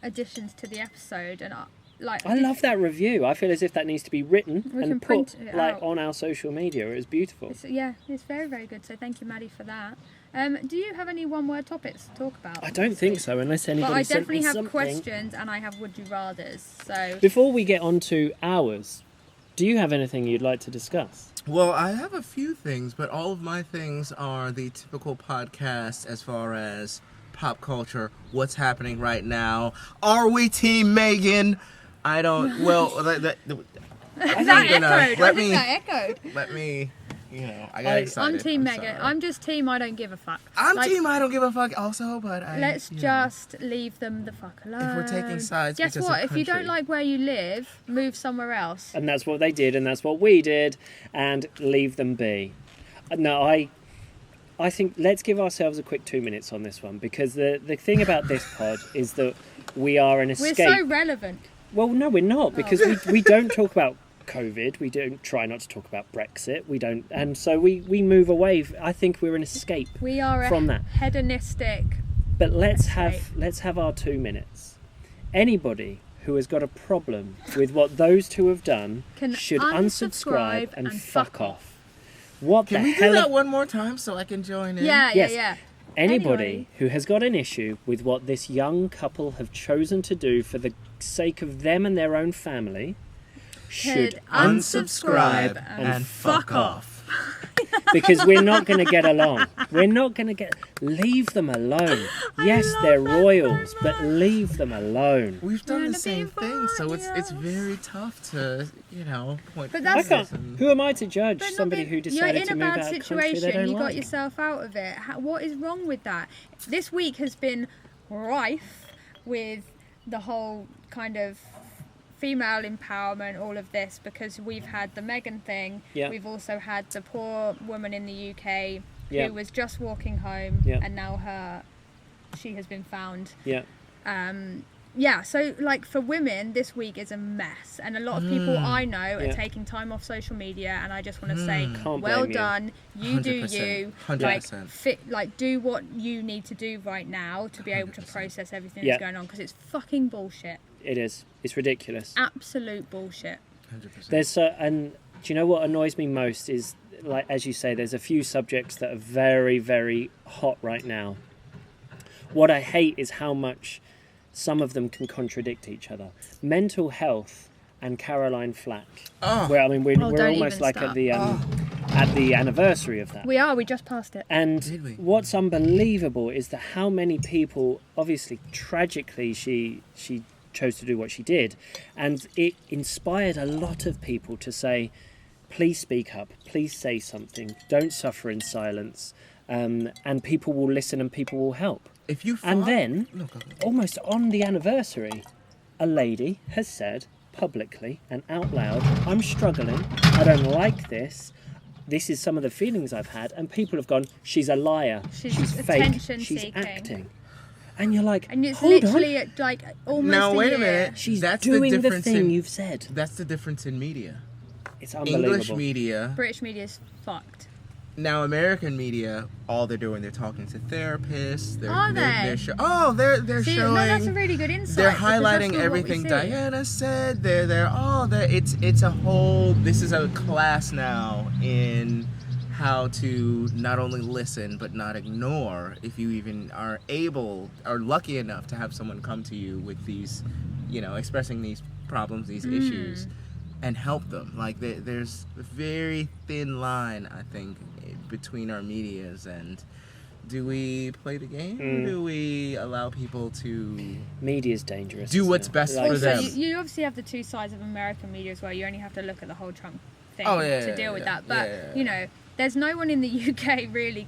additions to the episode, and I love that review. I feel as if that needs to be written We can and put print it out. on our social media. It was beautiful. it's very, very good. So thank you, Maddie, for that. Do you have any one-word topics to talk about? I don't think so, unless anybody But I sent me definitely have something. questions, and I have would you rather's. So Before we get on to ours, do you have anything you'd like to discuss? Well, I have a few things, but all of my things are the typical podcast as far as pop culture, what's happening right now. Are we Team Megan? I don't. Well, that echoed. let me. You know, I got excited. I'm Team sorry. Megan. I'm just Team I don't give a fuck. I'm Team I don't give a fuck also, but Let's just leave them the fuck alone. If we're taking sides Guess because what? of If you don't country. like where you live, move somewhere else. And that's what they did, and that's what we did, and leave them be. No, I think let's give ourselves a quick 2 minutes on this one, because the thing about this pod is that we are an We're escape. so relevant. Well, no, we're not, because we don't talk about COVID. We don't try not to talk about Brexit. We don't, and so we move away. I think we're an escape We are from a that. hedonistic. But let's Escape. have our 2 minutes. Anybody who has got a problem with what those two have done Can should unsubscribe unsubscribe and and fuck fuck off. What Can the we hell? do that one more time so I can join in? Yeah, Yes. yeah. Anybody Anyway. who has got an issue with what this young couple have chosen to do for the sake of them and their own family should unsubscribe and fuck off. because we're not going to get along. We're not going to get. Leave them alone. Yes, they're royals, but leave them alone. We've done Gonna the same be thing, so it's royals. very tough to point. But I that's- can't. fingers and- Who am I to judge But not somebody being- who decided you're in to a move bad out of country they situation. don't You got like? yourself out of it. What is wrong with that? This week has been rife with the whole kind of female empowerment, all of this, because we've had the Meghan thing. Yeah. We've also had the poor woman in the UK Yeah. who was just walking home, Yeah. and now she has been found. Yeah. Yeah, so like for women, this week is a mess, and a lot of people I know are Yeah. taking time off social media, and I just want to say, Can't well blame you. done, you do 100%, you, 100%. like do what you need to do right now to be able to process everything Yeah. that's going on, because it's fucking bullshit, It is. It's ridiculous. absolute bullshit. 100%. There's and do you know what annoys me most is, like as you say, there's a few subjects that are very, very hot right now. What I hate is how much some of them can contradict each other. Mental health and Caroline Flack. Oh. Where I mean we're don't almost even like start. at the anniversary of that. We just passed it. And Did we? what's unbelievable is that how many people, obviously, tragically, she chose to do what she did, and it inspired a lot of people to say, please speak up, please say something, don't suffer in silence, and people will listen and people will help. If you And then, No, go. almost on the anniversary, a lady has said publicly and out loud, I'm struggling, I don't like this, this is some of the feelings I've had, and people have gone, she's a liar, she's fake, attention she's seeking. acting. And you're like, And it's hold literally on, like almost Now a wait year. a minute. she's That's doing the difference thing in- you've said. That's the difference in media. It's unbelievable. English media. British media's fucked. Now, American media, all they're doing, they're talking to therapists. Are They're they? they're See, showing. no, that's a really good insight. They're because that's highlighting not what everything we see. Diana said. It's a whole. This is a class now in how to not only listen but not ignore. If you even are lucky enough to have someone come to you with these, expressing these problems, these issues, and help them. Like there's a very thin line, I think, between our medias and. Do we play the game? Or do we allow people to Media's dangerous. do isn't what's it? best Like- for Also, them? you obviously have the two sides of American media as well. You only have to look at the whole Trump thing Oh, yeah, to yeah, deal with yeah. that. But, Yeah. there's no one in the UK really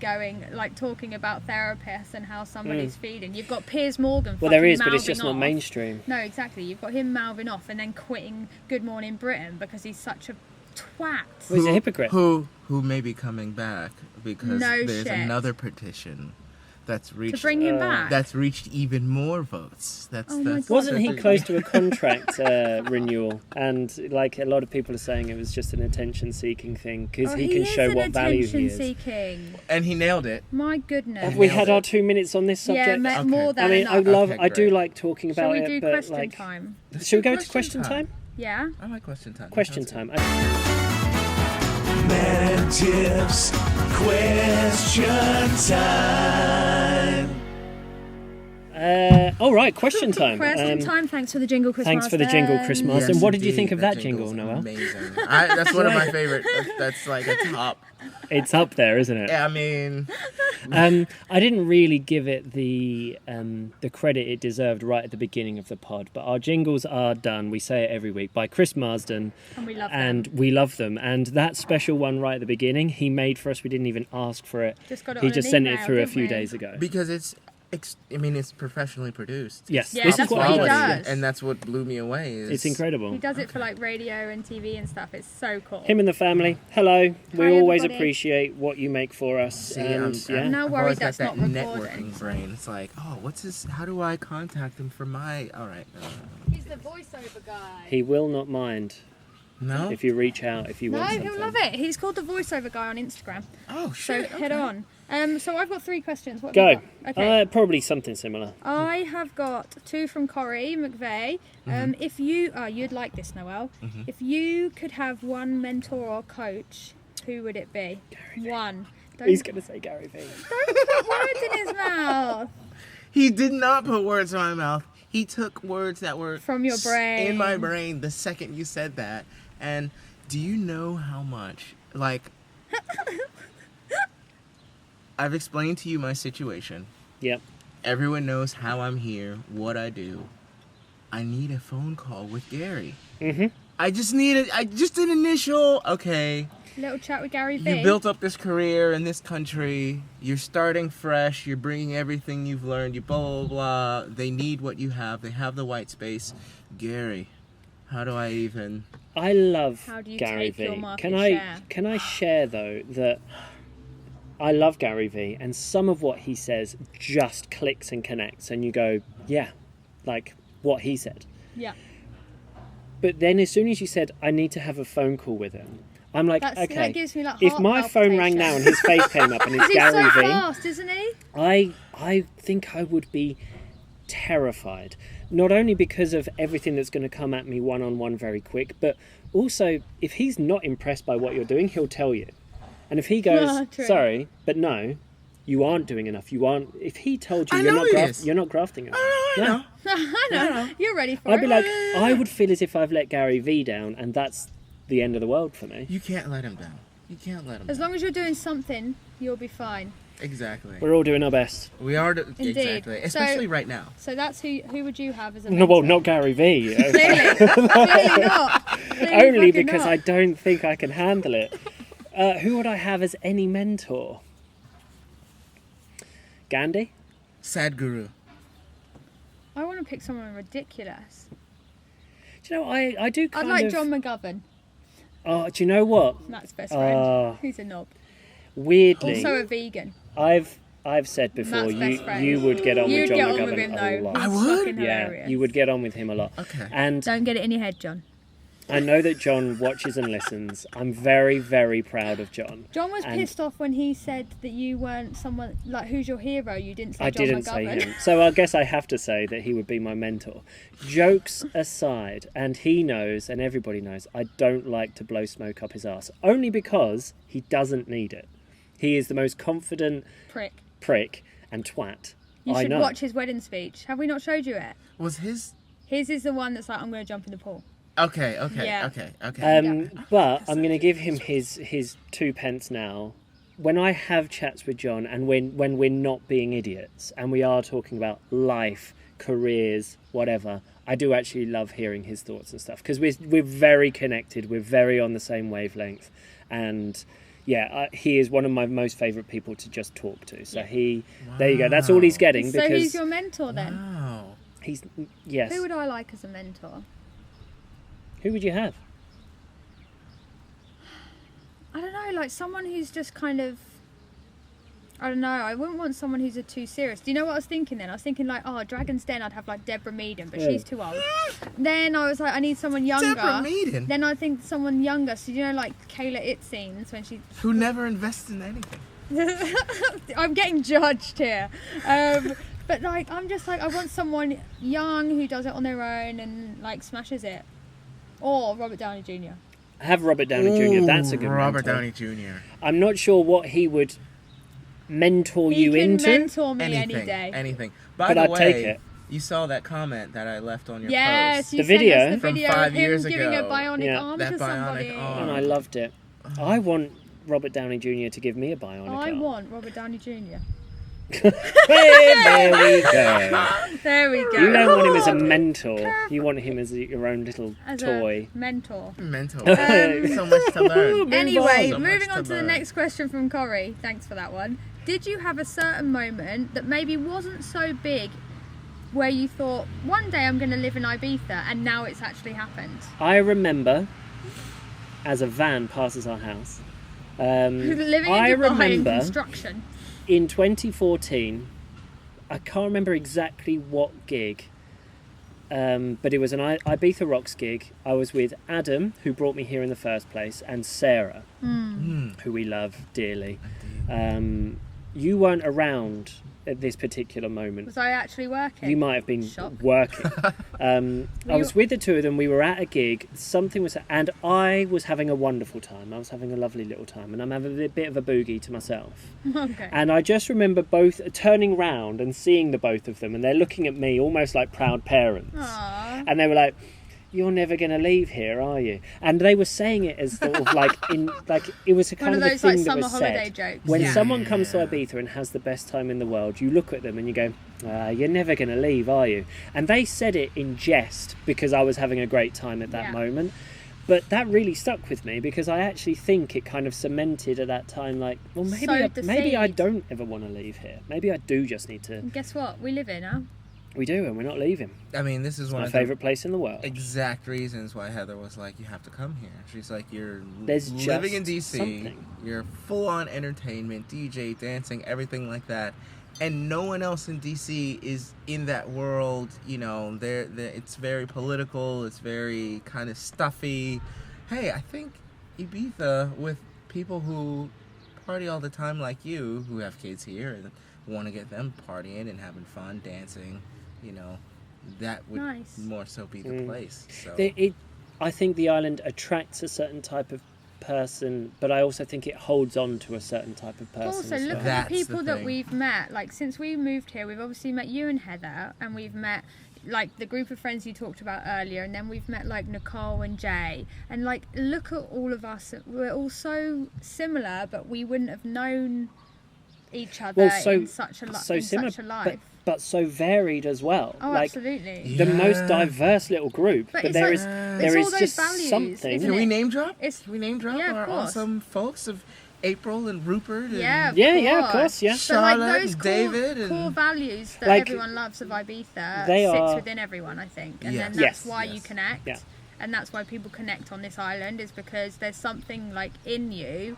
talking about therapists and how somebody's feeling. You've got Piers Morgan Well, there fucking is, but it's just mouthing not off. mainstream. No, exactly. You've got him mouthing off and then quitting Good Morning Britain because he's such a twat. Well, he's a hypocrite. Who may be coming back because No there's shit. another petition that's reached To bring him back. that's reached even more votes. Oh my God. Wasn't he close to a contract renewal? And like a lot of people are saying, it was just an attention-seeking thing because he can show what value he is. Seeking. And he nailed it. My goodness. Have we nailed had it. our 2 minutes on this subject? Yeah, Okay. more than I mean, enough. I do great. like talking about Shall we it, do but question like, time? shall we go to question time? Yeah. I like question time. Question Sounds time. Matt and Tiff's question time. All right, question time. Question time. Thanks for the jingle, Chris Thanks for the Marsden. jingle, Chris good. Marsden. Yes, What did you indeed. think of that jingle, jingle's Noel? Amazing. That's one of my favorite. That's like a top. It's up there, isn't it? I mean, I didn't really give it the credit it deserved right at the beginning of the pod, but our jingles are done. We say it every week by Chris Marsden, And we love and them. we love them. And that special one right at the beginning, he made for us. We didn't even ask for it. Just got it He on just an sent it email, through a didn't few we? days ago. because it's professionally produced. Yes, Yeah, this that's is what he I does. wanted. And that's what blew me away. It's incredible. He does it for like radio and TV and stuff. It's so cool. Him and the family. Hello. We Hi, always everybody. appreciate what you make for us. See, and I'm yeah. now I've worried always got that's that not recording. networking brain. It's like, oh, what's this? How do I contact them for my? All right. He's the voiceover guy. He will not mind No. if you reach out if you No, want something. he'll love it. He's called the voiceover guy on Instagram. Oh So shit. head okay. on. So I've got 3 questions. What have Go. you got? Okay. Probably something similar. I have got 2 from Corey McVeigh. If you, you'd like this, Noel. If you could have one mentor or coach, who would it be? One. Don't, He's going to say Gary Vee. don't put words in his mouth. He did not put words in my mouth. He took words that were From your brain. in my brain the second you said that. And do you know how much? Like, I've explained to you my situation. Yep. Everyone knows how I'm here, what I do. I need a phone call with Gary. Mm-hmm. I just an initial, okay, Little chat with Gary Vee. you built up this career in this country, you're starting fresh, you're bringing everything you've learned, you blah, blah, blah. They need what you have, they have the white space. Gary, how do I even... I love How do you Gary take your Vee. market Can I share? can I share though that I love Gary Vee, and some of what he says just clicks and connects, and you go, yeah, like what he said. Yeah. But then as soon as you said, I need to have a phone call with him, I'm like, That okay, gives me like if heart my phone rang now and his face came up and it's He's Gary so Vee, fast, isn't he? I think I would be terrified. Not only because of everything that's going to come at me one-on-one very quick, but also if he's not impressed by what you're doing, he'll tell you. And if he goes, True. sorry, but no, you aren't doing enough. You aren't. If he told you I you're know not, he is. you're not grafting enough. I No. know. I know. You're ready for I'd it. be like, I would feel as if I've let Gary Vee down, and that's the end of the world for me. You can't let him down. You can't let him As down. long as you're doing something, you'll be fine. Exactly. We're all doing our best. We are, Indeed. exactly. So- Especially right now. So that's who would you have as a No, well, mentor? not Gary Vee. Clearly not. Clearly Only fucking because not. I don't think I can handle it. Who would I have as any mentor? Gandhi? Sadhguru. I want to pick someone ridiculous. Do you know, I do I'd kind like of... John McGovern. Oh, do you know what? Matt's best friend. Oh. He's a knob. Weirdly, Also a vegan. I've said before, Matt's best friend. you would get on You'd with John get on McGovern with him a though. lot. He's I would? fucking Yeah, hilarious. you would get on with him a lot. Okay. And Don't get it in your head, John. I know that John watches and listens. I'm very, very proud of John. John was And pissed off when he said that you weren't someone like who's your hero. You didn't say I John didn't McGovern. say him. So I guess I have to say that he would be my mentor. Jokes aside, and he knows and everybody knows, I don't like to blow smoke up his arse. Only because he doesn't need it. He is the most confident prick and twat You I should know. watch his wedding speech. Have we not showed you it? Was his... His is the one that's like, I'm going to jump in the pool. Okay. Yeah. Okay. But I'm going to give him his 2 pence now. When I have chats with John and when we're not being idiots and we are talking about life, careers, whatever, I do actually love hearing his thoughts and stuff because we're very connected, we're very on the same wavelength, and yeah, he is one of my most favourite people to just talk to. So there you go. That's all he's getting So because he's your mentor then? Wow. he's yes. Who would I like as a mentor? Who would you have? I don't know, like someone who's just kind of... I don't know, I wouldn't want someone who's too serious. Do you know what I was thinking then? I was thinking like, Dragon's Den, I'd have like Deborah Meaden, but Yeah. she's too old. Then I was like, I need someone younger. Deborah Meaden? Then I think someone younger. So you know, like Kayla Itziens when she... Who never invests in anything. I'm getting judged here. But like, I'm just like, I want someone young who does it on their own and like smashes it. Or Robert Downey Jr. Have Robert Downey Jr. That's a good Robert mentor. Downey Jr. I'm not sure what he would mentor He you can into, mentor me Anything. any day. Anything. By but the I'd way, take it. you saw that comment that I left on your Yes, post. you The sent video? us the From video 5 of him years giving a ago. bionic Yeah. arm That to bionic somebody. arm. And I loved it. I want Robert Downey Jr. to give me a bionic I arm. want Robert Downey Jr. Hey, there we go. There we go. You don't want him as a mentor. You want him as your own little As toy. a mentor. Mental. So much to learn. Anyway, So much moving to on to the learn. next question from Corey. Thanks for that one. Did you have a certain moment that maybe wasn't so big where you thought, one day I'm going to live in Ibiza, and now it's actually happened? I remember, as a van passes our house, Living in I Dubai in remember construction. in 2014, I can't remember exactly what gig, but it was an Ibiza Rocks gig. I was with Adam, who brought me here in the first place, and Sarah, who we love dearly. You weren't around at this particular moment. Was I actually working? You might have been Shock. working. I was with the two of them. We were at a gig. Something was, and I was having a wonderful time. I was having a lovely little time, and I'm having a bit of a boogie to myself. Okay. And I just remember both turning round and seeing the both of them, and they're looking at me almost like proud parents. Aww. And they were like, "You're never going to leave here, are you?" And they were saying it as sort of like it was a kind One of of a those thing like that summer was holiday said. jokes. When Yeah. someone comes to Ibiza and has the best time in the world, you look at them and you go, "You're never going to leave, are you?" And they said it in jest because I was having a great time at that Yeah. moment. But that really stuck with me because I actually think it kind of cemented at that time, like, well, Sowed the maybe I seed. don't ever want to leave here. Maybe I do just need to. And guess what? We live here now. We do, and we're not leaving. I mean, this is It's one my of favourite place in the world. the exact reasons why Heather was like, "You have to come here." She's like, "You're There's living in just DC. something. You're full on entertainment, DJ, dancing, everything like that, and no one else in DC is in that world. You know, it's very political. It's very kind of stuffy. Hey, I think Ibiza with people who party all the time like you, who have kids here and want to get them partying and having fun, dancing, you know, that would Nice. more so be the place." So I think the island attracts a certain type of person, but I also think it holds on to a certain type of person. Also, as look well. at That's the people the that thing. we've met. Like, since we moved here, we've obviously met you and Heather, and we've met, like, the group of friends you talked about earlier, and then we've met, like, Nicole and Jay. And, like, look at all of us. We're all so similar, but we wouldn't have known each other Well, so- in such a so similar, such a life. but but so varied as well. Oh, like, absolutely. the most Yeah. diverse little group, but it's there like- is it's there all is those just values, something. isn't Can we it? name drop? It's- Can we name drop yeah, of our course. awesome folks of April and Rupert? And Yeah, of Yeah, of course, yeah. But like Charlotte those and core, David and- core values that Like, everyone loves of Ibiza they sits are- within everyone, I think, and Yes. then that's Yes. why you Yes. connect, Yeah. and that's why people connect on this island is because there's something like in you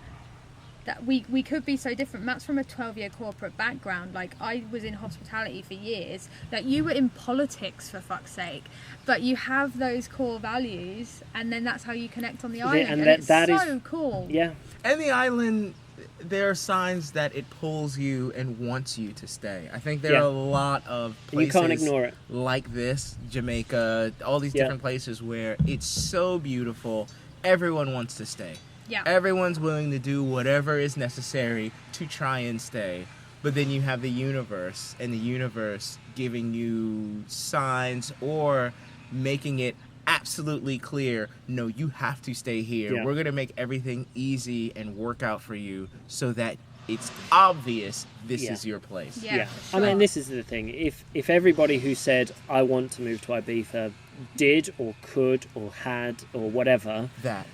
that we could be so different. Matt's from a 12-year corporate background. Like, I was in hospitality for years. Like, you were in politics, for fuck's sake. But you have those core values, and then that's how you connect on the island. and And it's that is- so cool. Yeah, And the island, there are signs that it pulls you and wants you to stay. I think there Yeah. are a lot of and you places can't ignore it. like this, Jamaica, all these Yeah. different places where it's so beautiful, everyone wants to stay. Yeah. Everyone's willing to do whatever is necessary to try and stay. But then you have the universe, and the universe giving you signs or making it absolutely clear, no, you have to stay here. Yeah. We're going to make everything easy and work out for you so that it's obvious this Yeah. is your place. Yeah, for I mean, sure. this is the thing. If everybody who said I want to move to Ibiza did or could or had or whatever, That.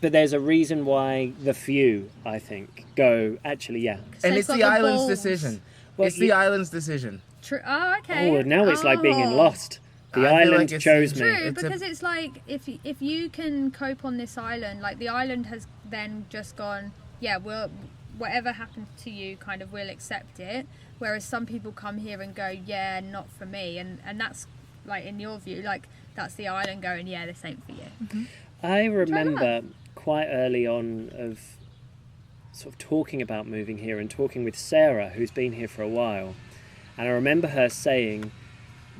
but there's a reason why the few, I think, go. Actually, yeah. And they've it's got the the island's balls. decision. Well, It's the island's decision. True. Oh, okay. Oh, now it's like being in Oh. Lost. The I feel island like it's chose the- me. True, It's a- because it's like if you can cope on this island, like the island has then just gone, yeah, we'll whatever happens to you, kind of we'll accept it. Whereas some people come here and go, yeah, not for me, and that's like in your view, like that's the island going, yeah, this ain't for you. I remember quite early on of sort of talking about moving here and talking with Sarah, who's been here for a while, and I remember her saying,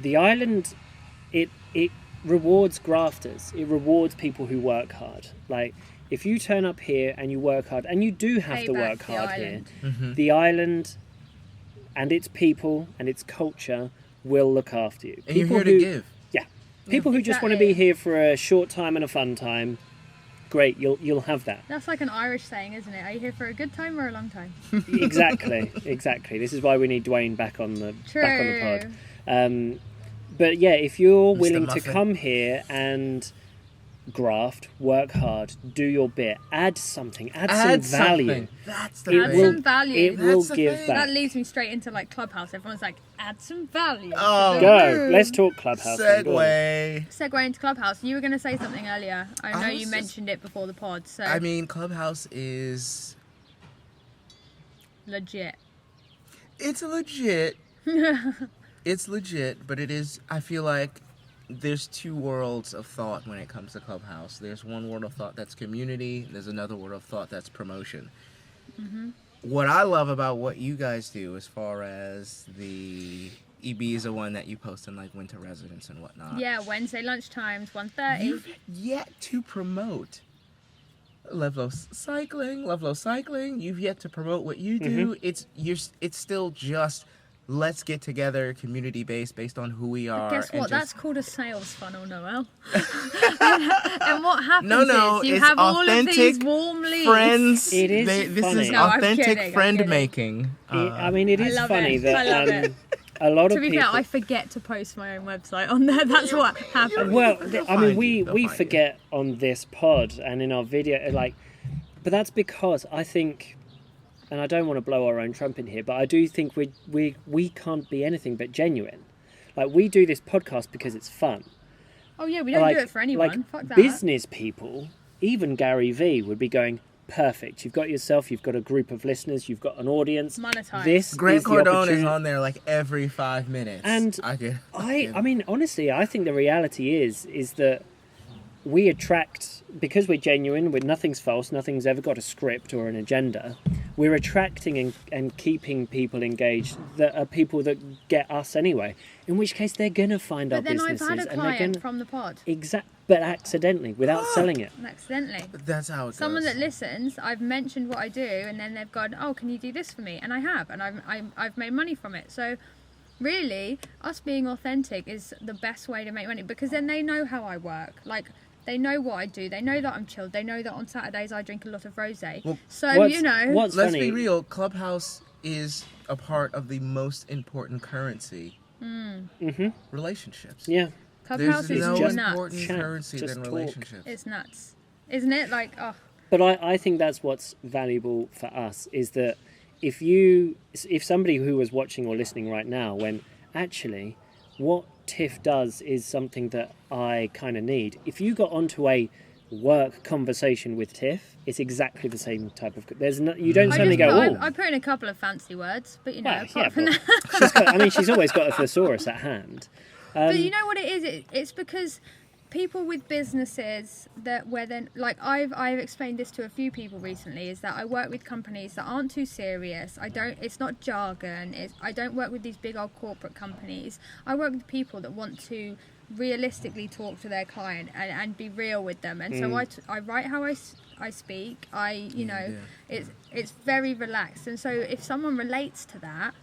the island, it rewards grafters. It rewards people who work hard. Like, if you turn up here and you work hard, and you do have Pay to back work the hard island. here, the island and its people and its culture will look after you. And you're here to give. Yeah. People who just want to be Exactly. here for a short time and a fun time, great, you'll have that. That's like an Irish saying, isn't it? Are you here for a good time or a long time? Exactly. This is why we need Dwayne back on the pod. True. But yeah, if you're Mr. willing to Muffin. come here and graft, work hard, do your bit, add something, add some value. something. That's the It Add thing. will, some value. it will That's the give thing. back. That leads me straight into like Clubhouse. Everyone's like, add some value. to Oh, the Go. room. Let's talk Clubhouse. then, go on. Segue. Segue into Clubhouse. You were going to say something earlier. I know I was you just- mentioned it before the pod. So I mean, Clubhouse is... legit. It's legit. It's legit, but it is... I feel like there's two worlds of thought when it comes to Clubhouse. There's one world of thought that's community. There's another world of thought that's promotion. What I love about what you guys do as far as the Ibiza one that you post in like winter residence and whatnot. Yeah, Wednesday lunchtimes, 1:30. You've yet to promote Levlo Cycling. You've yet to promote what you do. It's still just let's get together, community based on who we are. Guess and what? That's just- called a sales funnel, Noel. And what happens No, is you it's have all of these authentic warm leads. friends. It is This funny. is No, I'm authentic kidding, I'm friend kidding. making. I mean, it I is love funny it. that I love it. a lot To of be people. fair, I forget to post my own website on there. That's what happens. Well, They'll I mean, find we you. They'll we find you. forget on this pod and in our video, like, but that's because I think, and I don't want to blow our own trumpet here, but I do think we can't be anything but genuine. Like, we do this podcast because it's fun. Oh yeah, we don't do it for anyone. Like, Fuck that. business people, even Gary V would be going, perfect. You've got yourself, you've got a group of listeners, you've got an audience. Monetize. This Grant is the Cardone is opportunity. on there like every 5 minutes. And I mean, honestly, I think the reality is that we attract, because we're genuine, nothing's false, nothing's ever got a script or an agenda. We're attracting and keeping people engaged that are people that get us anyway. In which case, they're gonna find our But then I've businesses, had a and they're client gonna from the pod. but accidentally, without selling it. Accidentally. That's how it Someone goes. that listens, I've mentioned what I do, and then they've gone, "Oh, can you do this for me?" And I have, and I've made money from it. So, really, us being authentic is the best way to make money, because then they know how I work. Like, they know what I do. They know that I'm chilled. They know that on Saturdays I drink a lot of rosé. Well, So What's- you know, what's Let's funny? be real. Clubhouse is a part of the most important currency, relationships. Yeah. Clubhouse There's is no just nuts. important chat, currency just than talk. relationships. It's nuts, isn't it? Like, oh, But I think that's what's valuable for us is that if somebody who was watching or listening right now went, actually, what Tiff does is something that I kind of need. If you got onto a work conversation with Tiff, it's exactly the same type of. You don't suddenly go, oh. I put in a couple of fancy words, but Well, apart from that. She's always got a thesaurus at hand. But you know what it is? It's because people with businesses I've explained this to a few people recently, is that I work with companies that aren't too serious. It's not jargon. I don't work with these big old corporate companies. I work with people that want to realistically talk to their client and be real with them. And so I write how I speak. It's very relaxed. And so if someone relates to that,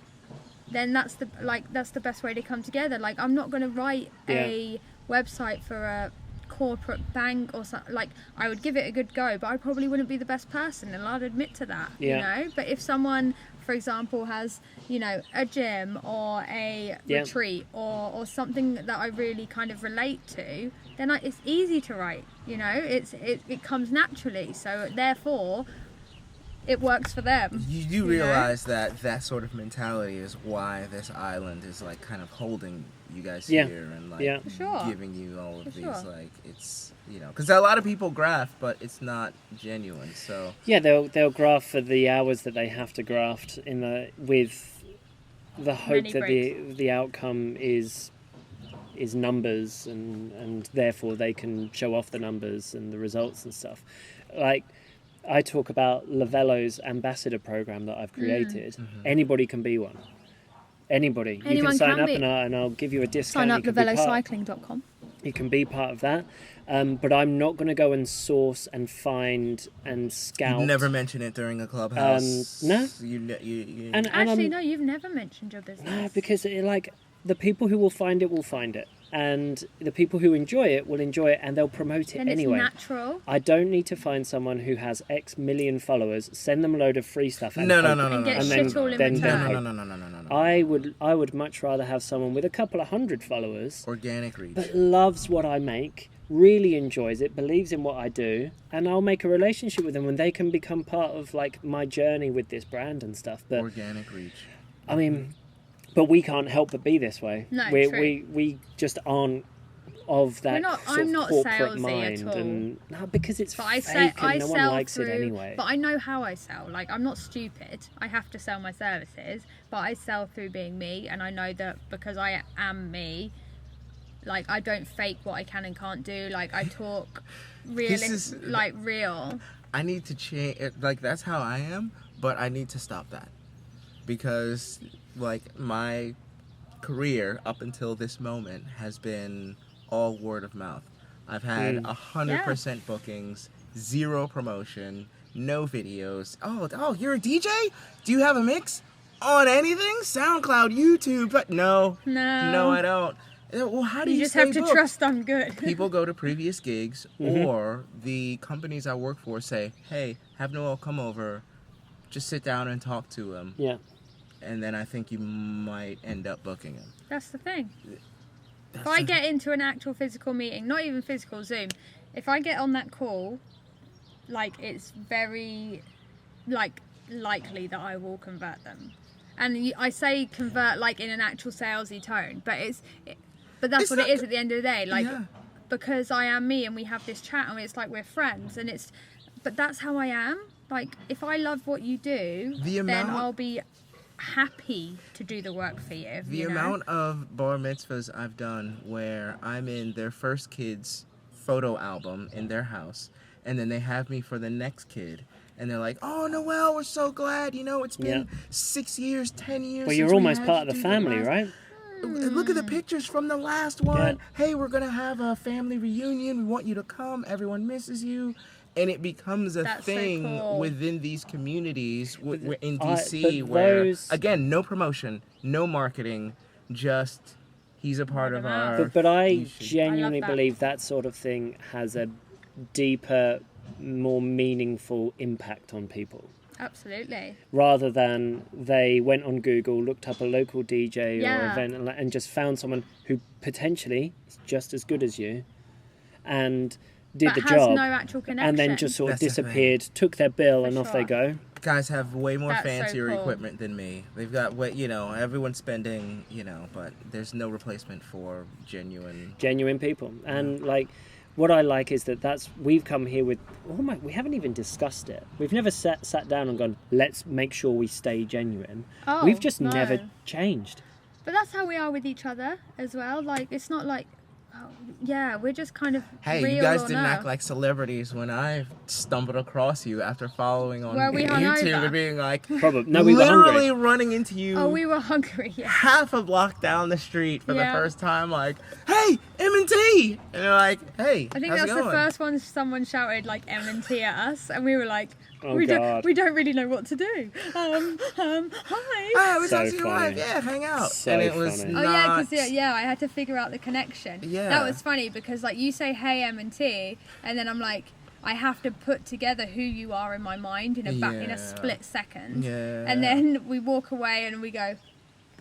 then that's the best way to come together. Like, I'm not going to write a website for a corporate bank or something. Like, I would give it a good go, but I probably wouldn't be the best person, and I'd admit to that. You know. But if someone, for example, has a gym or a retreat or something that I really kind of relate to, then it's easy to write. It comes naturally. So therefore, it works for them. You do realize that sort of mentality is why this island is like kind of holding you guys here and like giving you all of these like it's because a lot of people graft, but it's not genuine. So they'll graft for the hours that they have to graft with the hope that the outcome is numbers and therefore they can show off the numbers and the results and stuff. Like, I talk about Lavello's ambassador program that I've created. Anybody can be one. Anybody. You can sign up and I'll give you a discount. Sign up lavellocycling.com. You can be part of that. But I'm not going to go and source and find and scout. You never mention it during a clubhouse. No. No, you've never mentioned your business. No, because the people who will find it. And the people who enjoy it will enjoy it, and they'll promote it anyway. It's natural. I don't need to find someone who has X million followers, send them a load of free stuff, No. I would much rather have someone with a couple of hundred followers, organic reach, but loves what I make, really enjoys it, believes in what I do, and I'll make a relationship with them, and they can become part of like my journey with this brand and stuff. But organic reach. I mean. But we can't help but be this way. No, we just aren't of that I'm not corporate salesy mind, at all. and no, because it's but fake and I no one sell likes through, it anyway. But I know how I sell. Like, I'm not stupid. I have to sell my services, but I sell through being me, and I know that because I am me, like, I don't fake what I can and can't do. Like, I talk real. I need to change. Like, that's how I am, but I need to stop that because, like, my career up until this moment has been all word of mouth. I've had 100% bookings, 0 promotion, no videos. Oh, you're a DJ? Do you have a mix on anything? SoundCloud, YouTube? But no, I don't. Well, how do you just have to booked? trust I'm good. People go to previous gigs, or the companies I work for say, "Hey, have Noel come over, just sit down and talk to him." Yeah. And then I think you might end up booking him. That's the thing. If I get into an actual physical meeting, not even physical Zoom, if I get on that call, like, it's very, like, likely that I will convert them. And I say convert like in an actual salesy tone, but that's what it is at the end of the day. Like, because I am me and we have this chat and it's like we're friends, but that's how I am. Like, if I love what you do, then I'll be happy to do the work for you. The amount of bar mitzvahs I've done where I'm in their first kid's photo album in their house, and then they have me for the next kid, and they're like, "Oh, Noel, we're so glad. It's been 6 years, 10 years. Well, you're almost part of the family, right? Look at the pictures from the last one. Hey, we're gonna have a family reunion. We want you to come. Everyone misses you." And it becomes a thing so cool. within these communities in DC where, again, no promotion, no marketing, just he's a part of our... But I genuinely believe that sort of thing has a deeper, more meaningful impact on people. Absolutely. rather than they went on Google, looked up a local DJ or Yeah. event and just found someone who potentially is just as good as you and did But the has job no actual connection. and then just sort of That's the thing. disappeared, took their bill For and off they sure. go. Guys have way more That's so fancier cool. equipment than me. They've got way, everyone's spending, but there's no replacement for genuine. Genuine people. And like what I like is that we've come here with we haven't even discussed it. We've never sat down and gone, let's make sure we stay genuine. Oh, We've just no. never changed. But that's how we are with each other as well. Like, it's not like, we're just kind of Hey, real you guys or didn't no. act like celebrities when I stumbled across you after following on Were we YouTube hungover? and being like, Probably. No, we were literally hungry. running into you. Oh, we were hungry, yeah. half a block down the street for Yeah. the first time, like, "Hey, M&T!" And they're like, "Hey, I think how's that's it the going?" first one someone shouted like M&T at us, and we were like, Oh, we God. don't really know what to do. Hi. Oh, we So talked to you live, funny. yeah, hang out. So and it was funny. Oh not... yeah, because I had to figure out the connection. Yeah. That was funny because like you say hey M&T, and then I'm like, I have to put together who you are in my mind in a Yeah. split second. Yeah. And then we walk away and we go,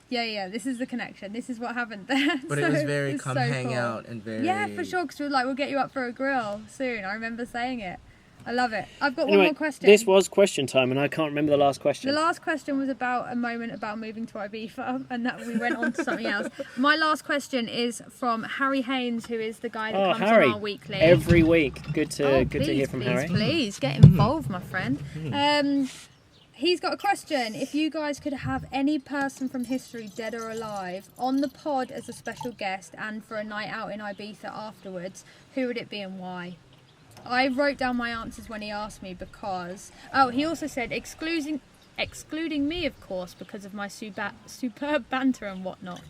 yeah, this is the connection. This is what happened there. But it was very it's come so hang cool. out and very... Yeah, for sure. Because we were like, we'll get you up for a grill soon. I remember saying it. I love it. I've got one Anyway, more question. this was question time and I can't remember the last question. The last question was about a moment about moving to Ibiza, and that we went on to something else. My last question is from Harry Haynes, who is the guy that comes Harry. on our weekly. Every week. Good to please, hear from please, Harry. Please, get involved, my friend. He's got a question. If you guys could have any person from history, dead or alive, on the pod as a special guest and for a night out in Ibiza afterwards, who would it be and why? I wrote down my answers when he asked me because... Oh, he also said, excluding me, of course, because of my superb banter and whatnot.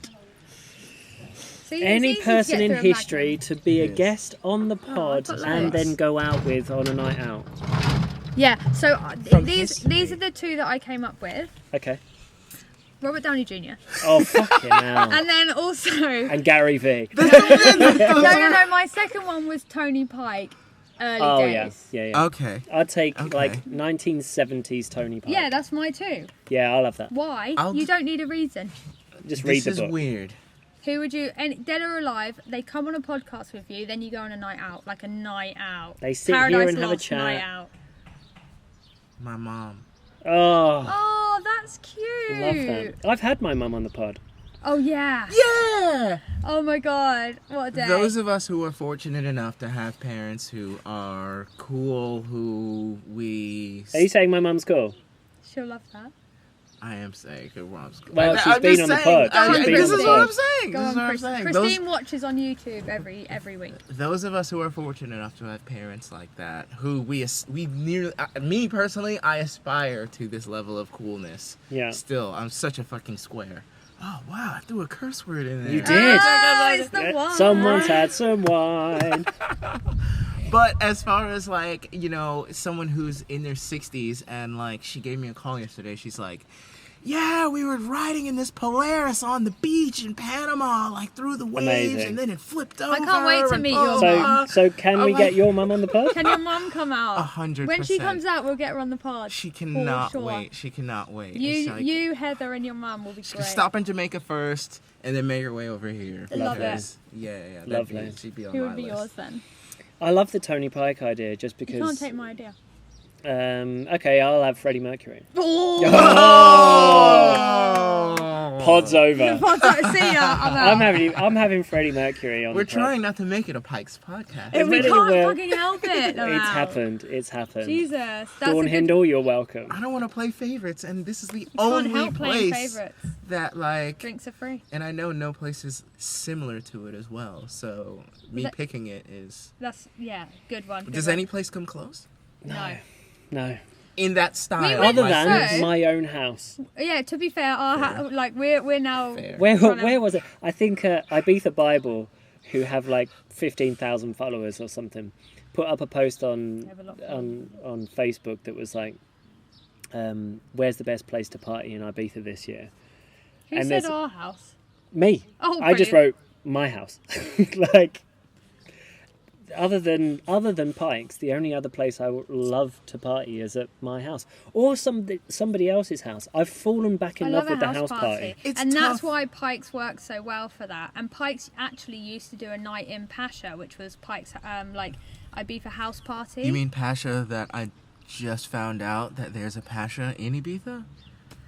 See, it's Any easy to person get in through a history Magnum. to be a Yes. guest on the pod got and loads. then go out with on a night out. Yeah, so From these history. are the two that I came up with. Okay. Robert Downey Jr. Oh, fucking hell. And then also... And Gary V. no, my second one was Tony Pike, early Oh, yeah. days. Yeah. Okay. I'd take Okay. like 1970s Tony Pike. Yeah, that's my two. Yeah, I'll have that. Why? I'll You d- don't need a reason. Just read This the is book. weird. Who would you, and dead or alive, they come on a podcast with you, then you go on a night out, like a night out. They sit Paradise here and have a Lost chat. night out. My mom. Oh, Oh, that's cute. love that. I've had my mum on the pod. Oh, yeah. Yeah! Oh, my God. What a day. Those of us who are fortunate enough to have parents who are cool, who we... Are you saying my mum's cool? She'll love that. I am saying her mom's cool. Well, she's I'm been just on the saying, pod. She's been this on is the what pod. I'm saying. Go This is on, what I'm saying. Christine watches on YouTube every week. Those of us who are fortunate enough to have parents like that, who we nearly, me personally, I aspire to this level of coolness. Yeah. Still, I'm such a fucking square. Oh wow, I threw a curse word in there. You did. Oh, it's the Yeah, one. Someone's had some wine. But as far as like, someone who's in their 60s and like she gave me a call yesterday, she's like, yeah, we were riding in this Polaris on the beach in Panama, like through the waves, Amazing. and then it flipped over. can't wait to and meet blah, your blah, So, blah. so can we I'm get like, your mum on the pod? Can your mum come out? 100%. When she comes out, we'll get her on the pod. She cannot sure. wait. She cannot wait. It's You, like, you, Heather, and your mum will be she great. can stop in Jamaica first and then make her way over here. Love because- Yeah. that'd Lovely. She'd be on Who my would be list. yours then? I love the Tony Pike idea just You because. can't take my idea. Okay, I'll have Freddie Mercury. Oh! Pod's over. See ya. I'm out. I'm having Freddie Mercury on. We're the pod. trying not to make it a Pikes podcast. We really can't will. fucking help it. I'm It's out. happened. It's happened. Jesus. That's Dawn a good... Hindle, you're welcome. I don't want to play favorites, and this is the You can't only help playing place favourites. that like. Drinks are free. And I know no place is similar to it as well. So me That- picking it is. That's, yeah, good one. Good Does one. any place come close No. No. in that style? went Other to than so- my own house. Yeah, to be fair, we're now... Fair. Where was it? I think Ibiza Bible, who have like 15,000 followers or something, put up a post on have a lot of on Facebook that was like, "Where's the best place to party in Ibiza this year?" Who and said there's- our house? Me. Oh, I just brilliant. wrote my house. Like, other than Pikes, the only other place I would love to party is at my house or somebody else's house. I've fallen back in love with the house party. And that's why Pikes works so well for that. And Pikes actually used to do a night in Pasha, which was Pikes like Ibiza house party. You mean Pasha that I just found out that there's a Pasha in Ibiza?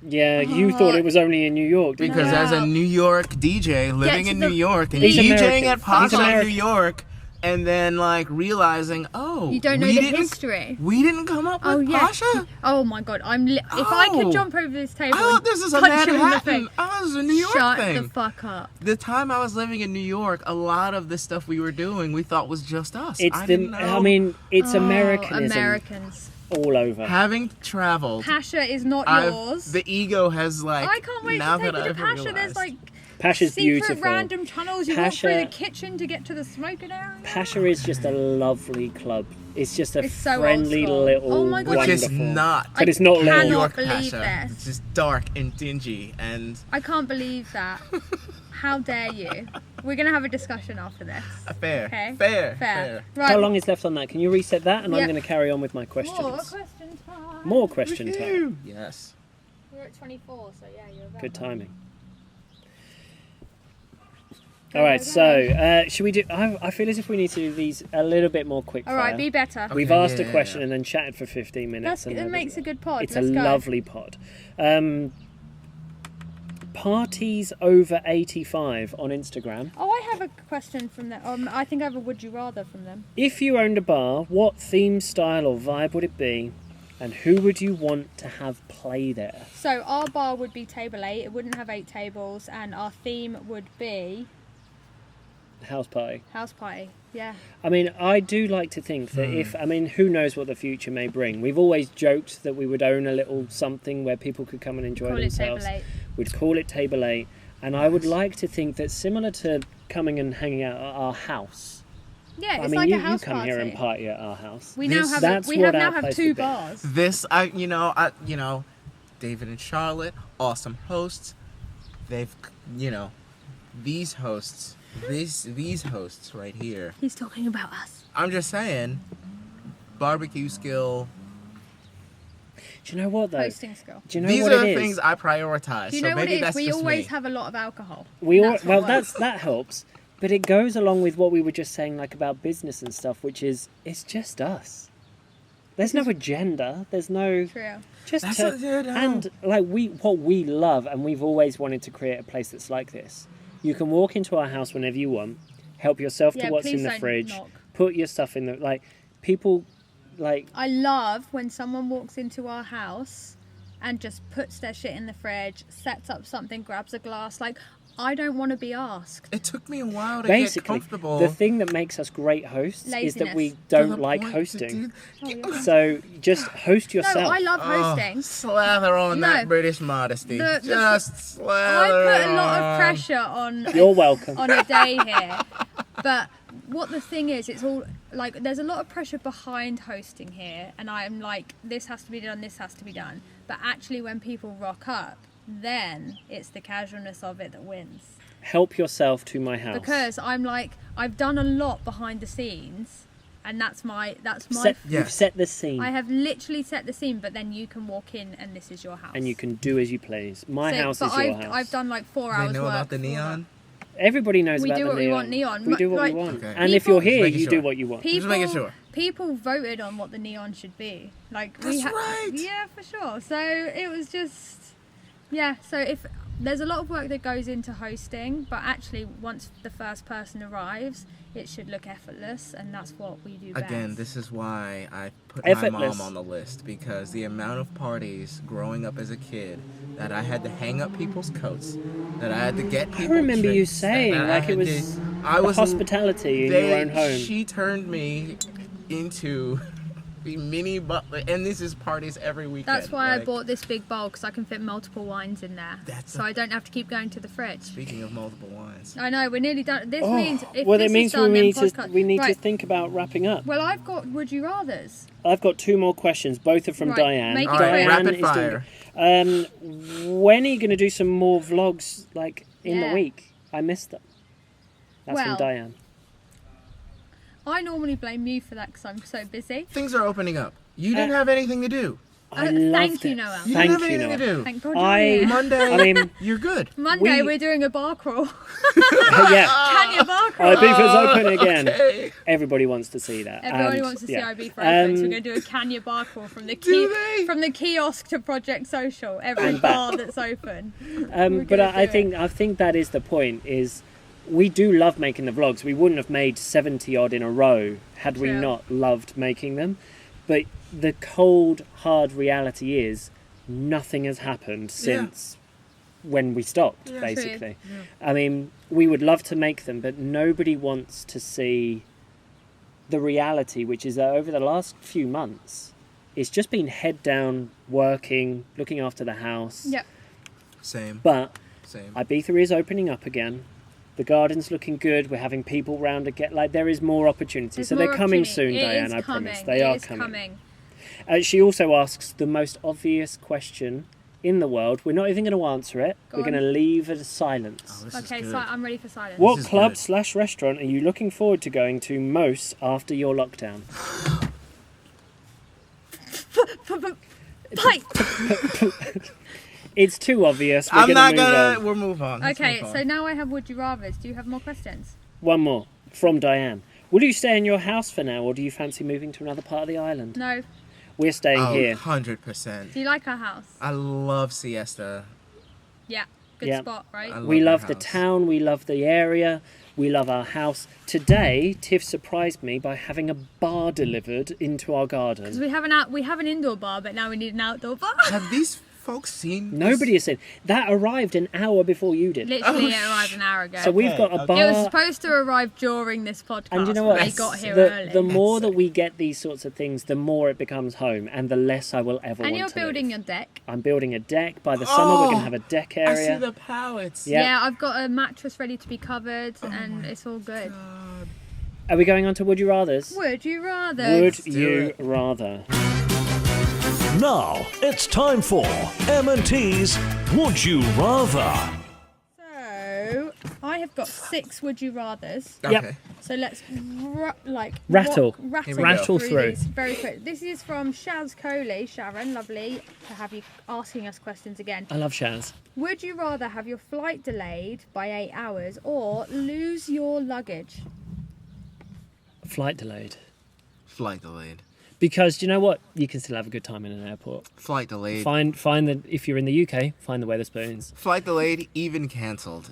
Yeah, you thought it was only in New York, didn't Because you? as a New York DJ living in New York and He's DJing American. at Pasha He's in New American. York, and then like realizing, you don't know the history. We didn't come up with Pasha? Oh my god, if I could jump over this table, I thought this was a punch you in the Manhattan. face. I was a New York Shut thing. the fuck up. The time I was living in New York, a lot of the stuff we were doing, we thought was just us. It's Americanism Americans. all over. Having traveled, Pasha is not yours. the ego has like. I can't wait now to take that you to I've Pasha. There's realized. like Pasha's secret beautiful. random tunnels. You walk Pasha- through the kitchen to get to the smoking area. Pasha is just a lovely club. It's just a It's so friendly old school. little Oh my God. Which is wonderful. not But it's not I little. New York cannot believe Pasha. this. It's just dark and dingy and I can't believe that. How dare you? We're gonna have a discussion after this. fair. Okay. Fair. Right. How long is left on that? Can you reset that? And I'm Yeah. going to carry on with my questions. More question time. More question time. Yes. We're at 24, so yeah, you're about Good right. timing. All right, so should we do? I feel as if we need to do these a little bit more quick. All right, be better. We've Okay, asked a yeah, question yeah. and then chatted for 15 minutes. It makes a good pod. It's Let's a go. lovely pod. Parties over 85 on Instagram. Oh, I have a question from them. I think I have a would you rather from them. If you owned a bar, what theme, style, or vibe would it be? And who would you want to have play there? So our bar would be table 8. It wouldn't have 8 tables, and our theme would be House party. house party. Yeah. I mean, I do like to think that who knows what the future may bring. We've always joked that we would own a little something where people could come and enjoy Call it themselves. table 8. We'd call it Table 8. And I would like to think that similar to coming and hanging out at our house. Yeah, it's I mean, like you a house come party. here and party at our house. We This- now have that's we what have our now have place 2 would be. bars. This David and Charlotte, awesome hosts. They've these hosts, these hosts right here. He's talking about us. I'm just saying, barbecue skill. Do you know what though? Hosting skill. Do you know These what are it the is? things I prioritize. Do you so know what maybe it is? that's We just always me. have a lot of alcohol. That works. helps, but it goes along with what we were just saying, like about business and stuff, which is it's just us. There's no agenda. There's no True. just That's to- what they don't. and like what we love, and we've always wanted to create a place that's like this. You can walk into our house whenever you want, help yourself Yeah, to what's please in the don't fridge, knock. put your stuff in the people like. I love when someone walks into our house and just puts their shit in the fridge, sets up something, grabs a glass. Like, I don't want to be asked. It took me a while to get Basically, comfortable. the thing that makes us great hosts is that we Laziness. to don't the like point to hosting. do- Oh, yeah. So just host No, yourself. I love hosting. Slather on No. that British modesty. The- Just I slather put a lot of on. pressure on You're welcome. on a day here. But what the thing is, it's all like there's a lot of pressure behind hosting here, and I'm like, this has to be done, this has to be done. But actually, when people rock up, then it's the casualness of it that wins. Help yourself to my house. Because I'm like, I've done a lot behind the scenes, and that's my You've set the scene, I have literally set the scene, but then you can walk in and this is your house. and you can do as you please. My house but is your I've, house. I've done like 4 They hours know work about the for neon. Everybody knows We about do the what we neon. want, neon. We do what Like, we want. Okay. And if you're here, Just you making do sure. what you want. People, making sure. People voted on what the neon should be. Like That's right. Yeah, for sure. So it was just, yeah. So if there's a lot of work that goes into hosting, but actually once the first person arrives, it should look effortless, and that's what we do best. Again, this is why I put Effortless. my mom on the list, because the amount of parties growing up as a kid that I had to hang up people's coats, that I had to get I people remember you drinks, saying that I like it had was I was hospitality in your own home. She turned me into the mini butler, and this is parties every weekend. That's why I like, bought this big bowl, because I can fit multiple wines in there, That's so a- I don't have to keep going to the fridge. Speaking of multiple wines, I know we're nearly done. This Oh, means if well, this it means is done, we then need to podcast. we need to Right. think about wrapping up. Well, I've got would you rather's. I've got 2 more questions. Both are from Right, Diane. make it all right, quick. rapid is doing- fire. When are you going to do some more vlogs, like in Yeah. the week? I missed them. That's Well, from Diane. I normally blame you for that because I'm so busy. Things are opening up. You didn't have anything to do. I loved thank you, it. Noel. You Thank didn't have you, anything Noel. to do. Thank God you're here. Monday, I mean, you're good. Monday, we- we're doing a bar crawl. yeah. Kenya bar crawl. Ibiza's open again. Okay. Everybody wants to see that. Everybody and, wants to see yeah. IB for open, so we're going to do a Kenya bar crawl from the Do they? from the kiosk to Project Social. Every And back. bar that's open. But gonna I do think that is the point. Is we do love making the vlogs. We wouldn't have made 70 odd in a row had we True. not loved making them. But the cold, hard reality is nothing has happened since when we stopped, Yeah. basically. I mean, we would love to make them, but nobody wants to see the reality, which is that over the last few months, it's just been head down, working, looking after the house. Yep. Same. But Same. Ibiza is opening up again. The garden's looking good. We're having people round again. Like, there is more opportunity. There's So more they're coming opportunity. soon, It Diane, is I coming. promise. They It are is coming. She also asks the most obvious question in the world. We're not even going to answer it. Go We're on. going to leave it a silence. Oh, this Okay, is so good. I'm ready for silence. What is club good. / restaurant are you looking forward to going to most after your lockdown? Pipe! It's too obvious. We're I'm gonna not move gonna. on. We'll move on. Let's Okay, move on. so now I have Would You Rathers. Do you have more questions? One more from Diane. Will you stay in your house for now, or do you fancy moving to another part of the island? No. We're staying Oh, here. 100%. Do you like our house? I love Siesta. Yeah. Good Yeah. spot, right? I We your love the house. town, we love the area, we love our house. Today, Tiff surprised me by having a bar delivered into our garden. Because we have an indoor bar, but now we need an outdoor bar. Have these folks seen? this? Nobody has said that arrived an hour before you did. Literally, Oh, it arrived an hour ago. So we've got a okay. bar. It was supposed to arrive during this podcast, And you know but what? they got here the, early. the more that we get these sorts of things, the more it becomes home, and the less I will ever and want you're to building leave. your deck. I'm building a deck. By the summer, we're going to have a deck I see area. the pallets. Yeah. Yeah, I've got a mattress ready to be covered, Oh and it's all good. God. Are we going on to Would You Rathers? Would you rather? Would do you it. rather? Now it's time for M&T's Would You Rather? So, I have got 6 Would You Rathers. Okay. Yep. So let's Rattle. Here we go. Rattle through. these very quick. This is from Shaz Coley. Sharon, lovely to have you asking us questions again. I love Shaz. Would you rather have your flight delayed by 8 hours or lose your luggage? Flight delayed. Flight delayed. Because do you know what? You can still have a good time in an airport. Flight delayed. Find the if you're in the UK, find the Weatherspoons. Flight delayed, even cancelled.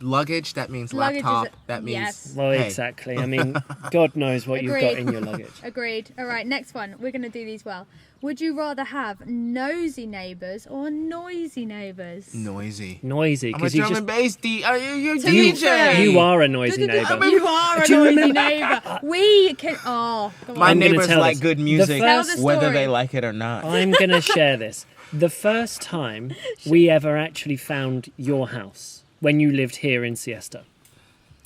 Luggage, that means Luggage is laptop. a- That means. yes. Well, hey. exactly. I mean, God knows what you've got Agreed. in your luggage. Agreed. All right, next one. We're going to do these well. Would you rather have nosy neighbours or noisy neighbours? Noisy. Noisy, I'm a because you drum just and bass D. Are you To be DJ? fair, you are a noisy neighbour. You are a Do you noisy remember- neighbour. We can. Oh, go on. My I'm gonna neighbors tell like this. good The music, Tell the whether story. they like it or not. I'm going to share this. The first time we ever actually found your house when you lived here in Siesta.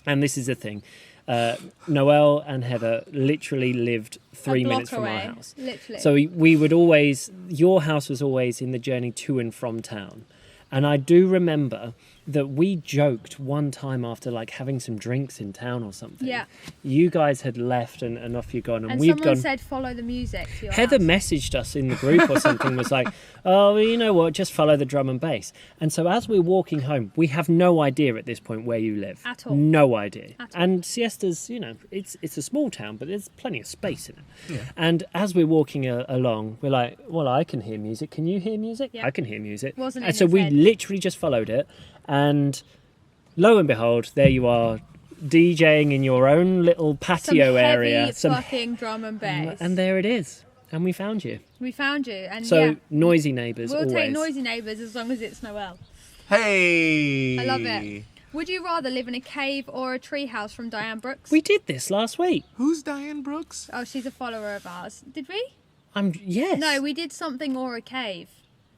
And this is the thing. Noel and Heather literally lived 3 A block minutes from our away, house. Literally. So we would always, your house was always in the journey to and from town. And I do remember that we joked one time after like having some drinks in town or something. Yeah. You guys had left and off you'd gone. And, and we'd someone gone. said follow the music to your Heather house. messaged us in the group or something, was like, oh, well, you know what, just follow the drum and bass. And so as we're walking home, we have no idea at this point where you live. At all. No idea. At all. And Siesta's, you know, it's a small town, but there's plenty of space in it. Yeah. And as we're walking along, we're like, well, I can hear music. Can you hear music? Yeah. I can hear music. Wasn't and in so his we head. literally just followed it. And lo and behold, there you are, DJing in your own little Some patio heavy area. fucking drum and bass. And there it is. And we found you. We found you, and So yeah, noisy neighbours we'll always. take noisy neighbours as long as it's Noel. Hey. I love it. Would you rather live in a cave or a treehouse from Diane Brooks? We did this last week. Who's Diane Brooks? Oh, she's a follower of ours. Did we? Yes. No, we did something or a cave.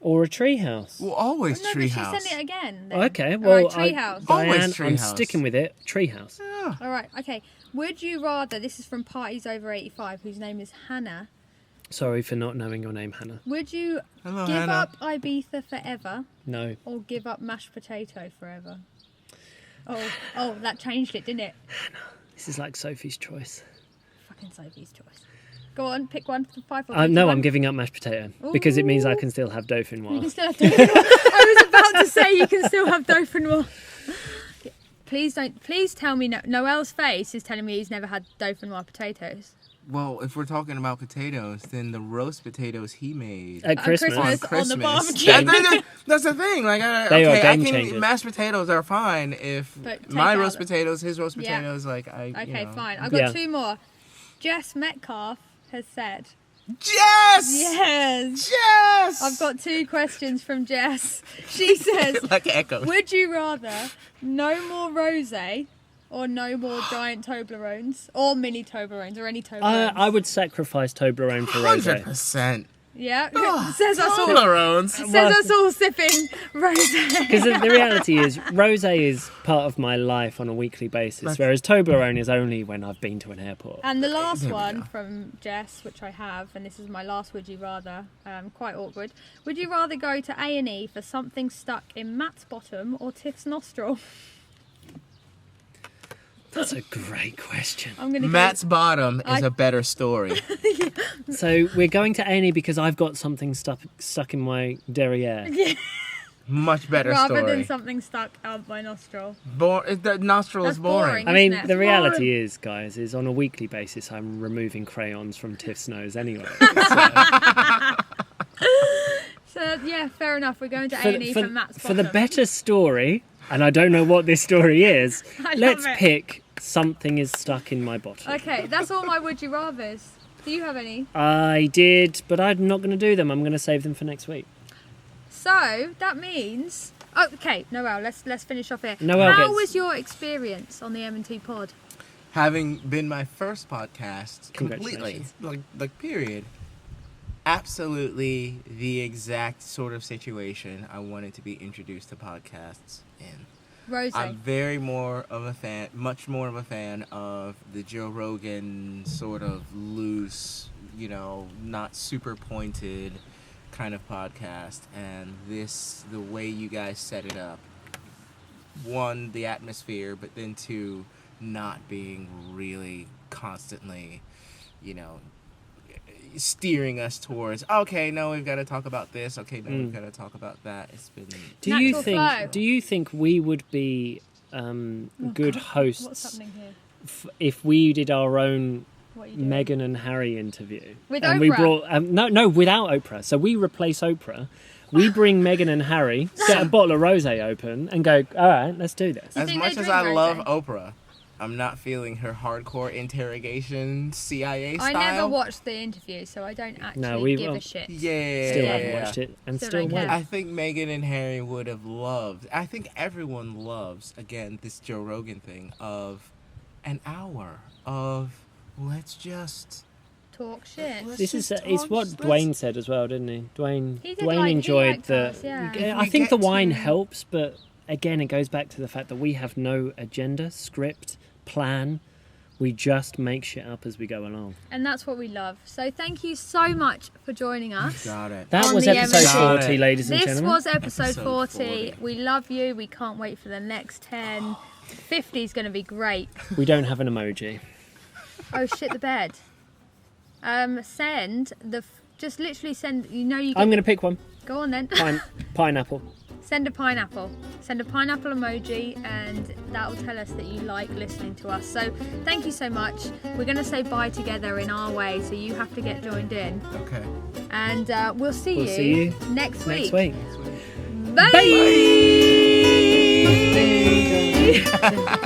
Or a treehouse. Well, always No, but she treehouse. sent it again. Then. Okay, well, All right, treehouse. Diane, Always I'm treehouse. sticking with it. Treehouse. Yeah. All right, okay. Would you rather? This is from Parties Over 85, whose name is Hannah. Sorry for not knowing your name, Hannah. Would you Hello, give Hannah. up Ibiza forever No. or give up mashed potato forever? Oh, that changed it, didn't it? This is like Sophie's Choice. Fucking Sophie's choice. Go on, pick one for 5 or No, I'm giving up mashed potato because it means I can still have You dauphinoise. can still have dauphinoise. I was about to say you can still have dauphinoise. Please tell me. Noel's face is telling me he's never had dauphinoise potatoes. Well, if we're talking about potatoes, then the roast potatoes he made At Christmas. On Christmas. the barbecue. That's the thing. Like, They are I game can changers. mashed potatoes are fine if But take my out roast the- potatoes, his roast Yeah. potatoes, like I. Okay, fine. I've got Yeah. 2 more. Jess Metcalf has said. Yes. Yes. Yes. I've got 2 questions from Jess. She says, like echoes. would you rather no more rosé or no more giant Toblerones or mini Toblerones or any Toblerones? I would sacrifice Toblerone for rosé. 100%. Yeah. Says us all. Toblerones. Says us all sipping rosé. Because the reality is, rosé is part of my life on a weekly basis, whereas Toblerone is only when I've been to an airport. And the last There we one go. from Jess, which I have, and this is my last would you rather, quite awkward. Would you rather go to A&E for something stuck in Matt's bottom or Tiff's nostril? That's a great question. I'm gonna Matt's bottom is a better story. So we're going to A&E because I've got something stuck in my derriere. Much better rather story. than something stuck out my nostril. The nostril is That's boring. boring. I mean, Isn't it? the reality is, guys, is on a weekly basis I'm removing crayons from Tiff's nose anyway. So yeah, fair enough. We're going to A&E for Matt's for bottom. the better story, and I don't know what this story is, I love let's it. pick something is stuck in my bottom. Okay, that's all my would you rathers. Do you have any? I did, but I'm not going to do them. I'm going to save them for next week. So that means. Oh, okay, Noel. Let's finish off here. Noel How gets- was your experience on the M&T pod? Having been my first podcast completely, Congratulations. like period, absolutely the exact sort of situation I wanted to be introduced to podcasts in. Rose. I'm much more of a fan of the Joe Rogan sort of loose, not super pointed kind of podcast. And the way you guys set it up, 1, the atmosphere, but then 2, not being really constantly, steering us towards, okay, no, we've got to talk about this, okay, no, we've got to talk about that. It's been... Natural flow. Do you think we would be good hosts What's happening here? if we did our own What are you doing? Meghan and Harry interview? With and we Oprah? brought no, without Oprah. So we replace Oprah. We bring Meghan and Harry, get a bottle of rosé open, and go, all right, let's do this. As think much they as drink I love rosé? Oprah, I'm not feeling her hardcore interrogation CIA style. I never watched the interview, so I don't actually give a shit. Yeah. Still haven't watched it, and Still still don't won't. care. I think Meghan and Harry would have loved. I think everyone loves, again, this Joe Rogan thing of an hour of let's just Talk shit. let's This is just it's talk, what let's- Dwayne said as well, didn't he? Dwayne He did Dwayne like- he enjoyed liked the. us, yeah. If I we think the get wine to- helps, but again, it goes back to the fact that we have no agenda, script, plan. We just make shit up as we go along. And that's what we love. So thank you so much for joining us. Got it. That On was the episode M&T. 40, ladies and This gentlemen. was episode Episode 40. 40. We love you. We can't wait for the next 10. 50 is going to be great. We don't have an emoji. Oh, shit the bed. Just literally send, you get, I'm going to pick one. go on then. Pineapple. Send a pineapple. Send a pineapple emoji, and that will tell us that you like listening to us. So thank you so much. We're going to say bye together in our way, so you have to get joined in. Okay. And we'll see We'll see you next week. Next week. Bye. Bye.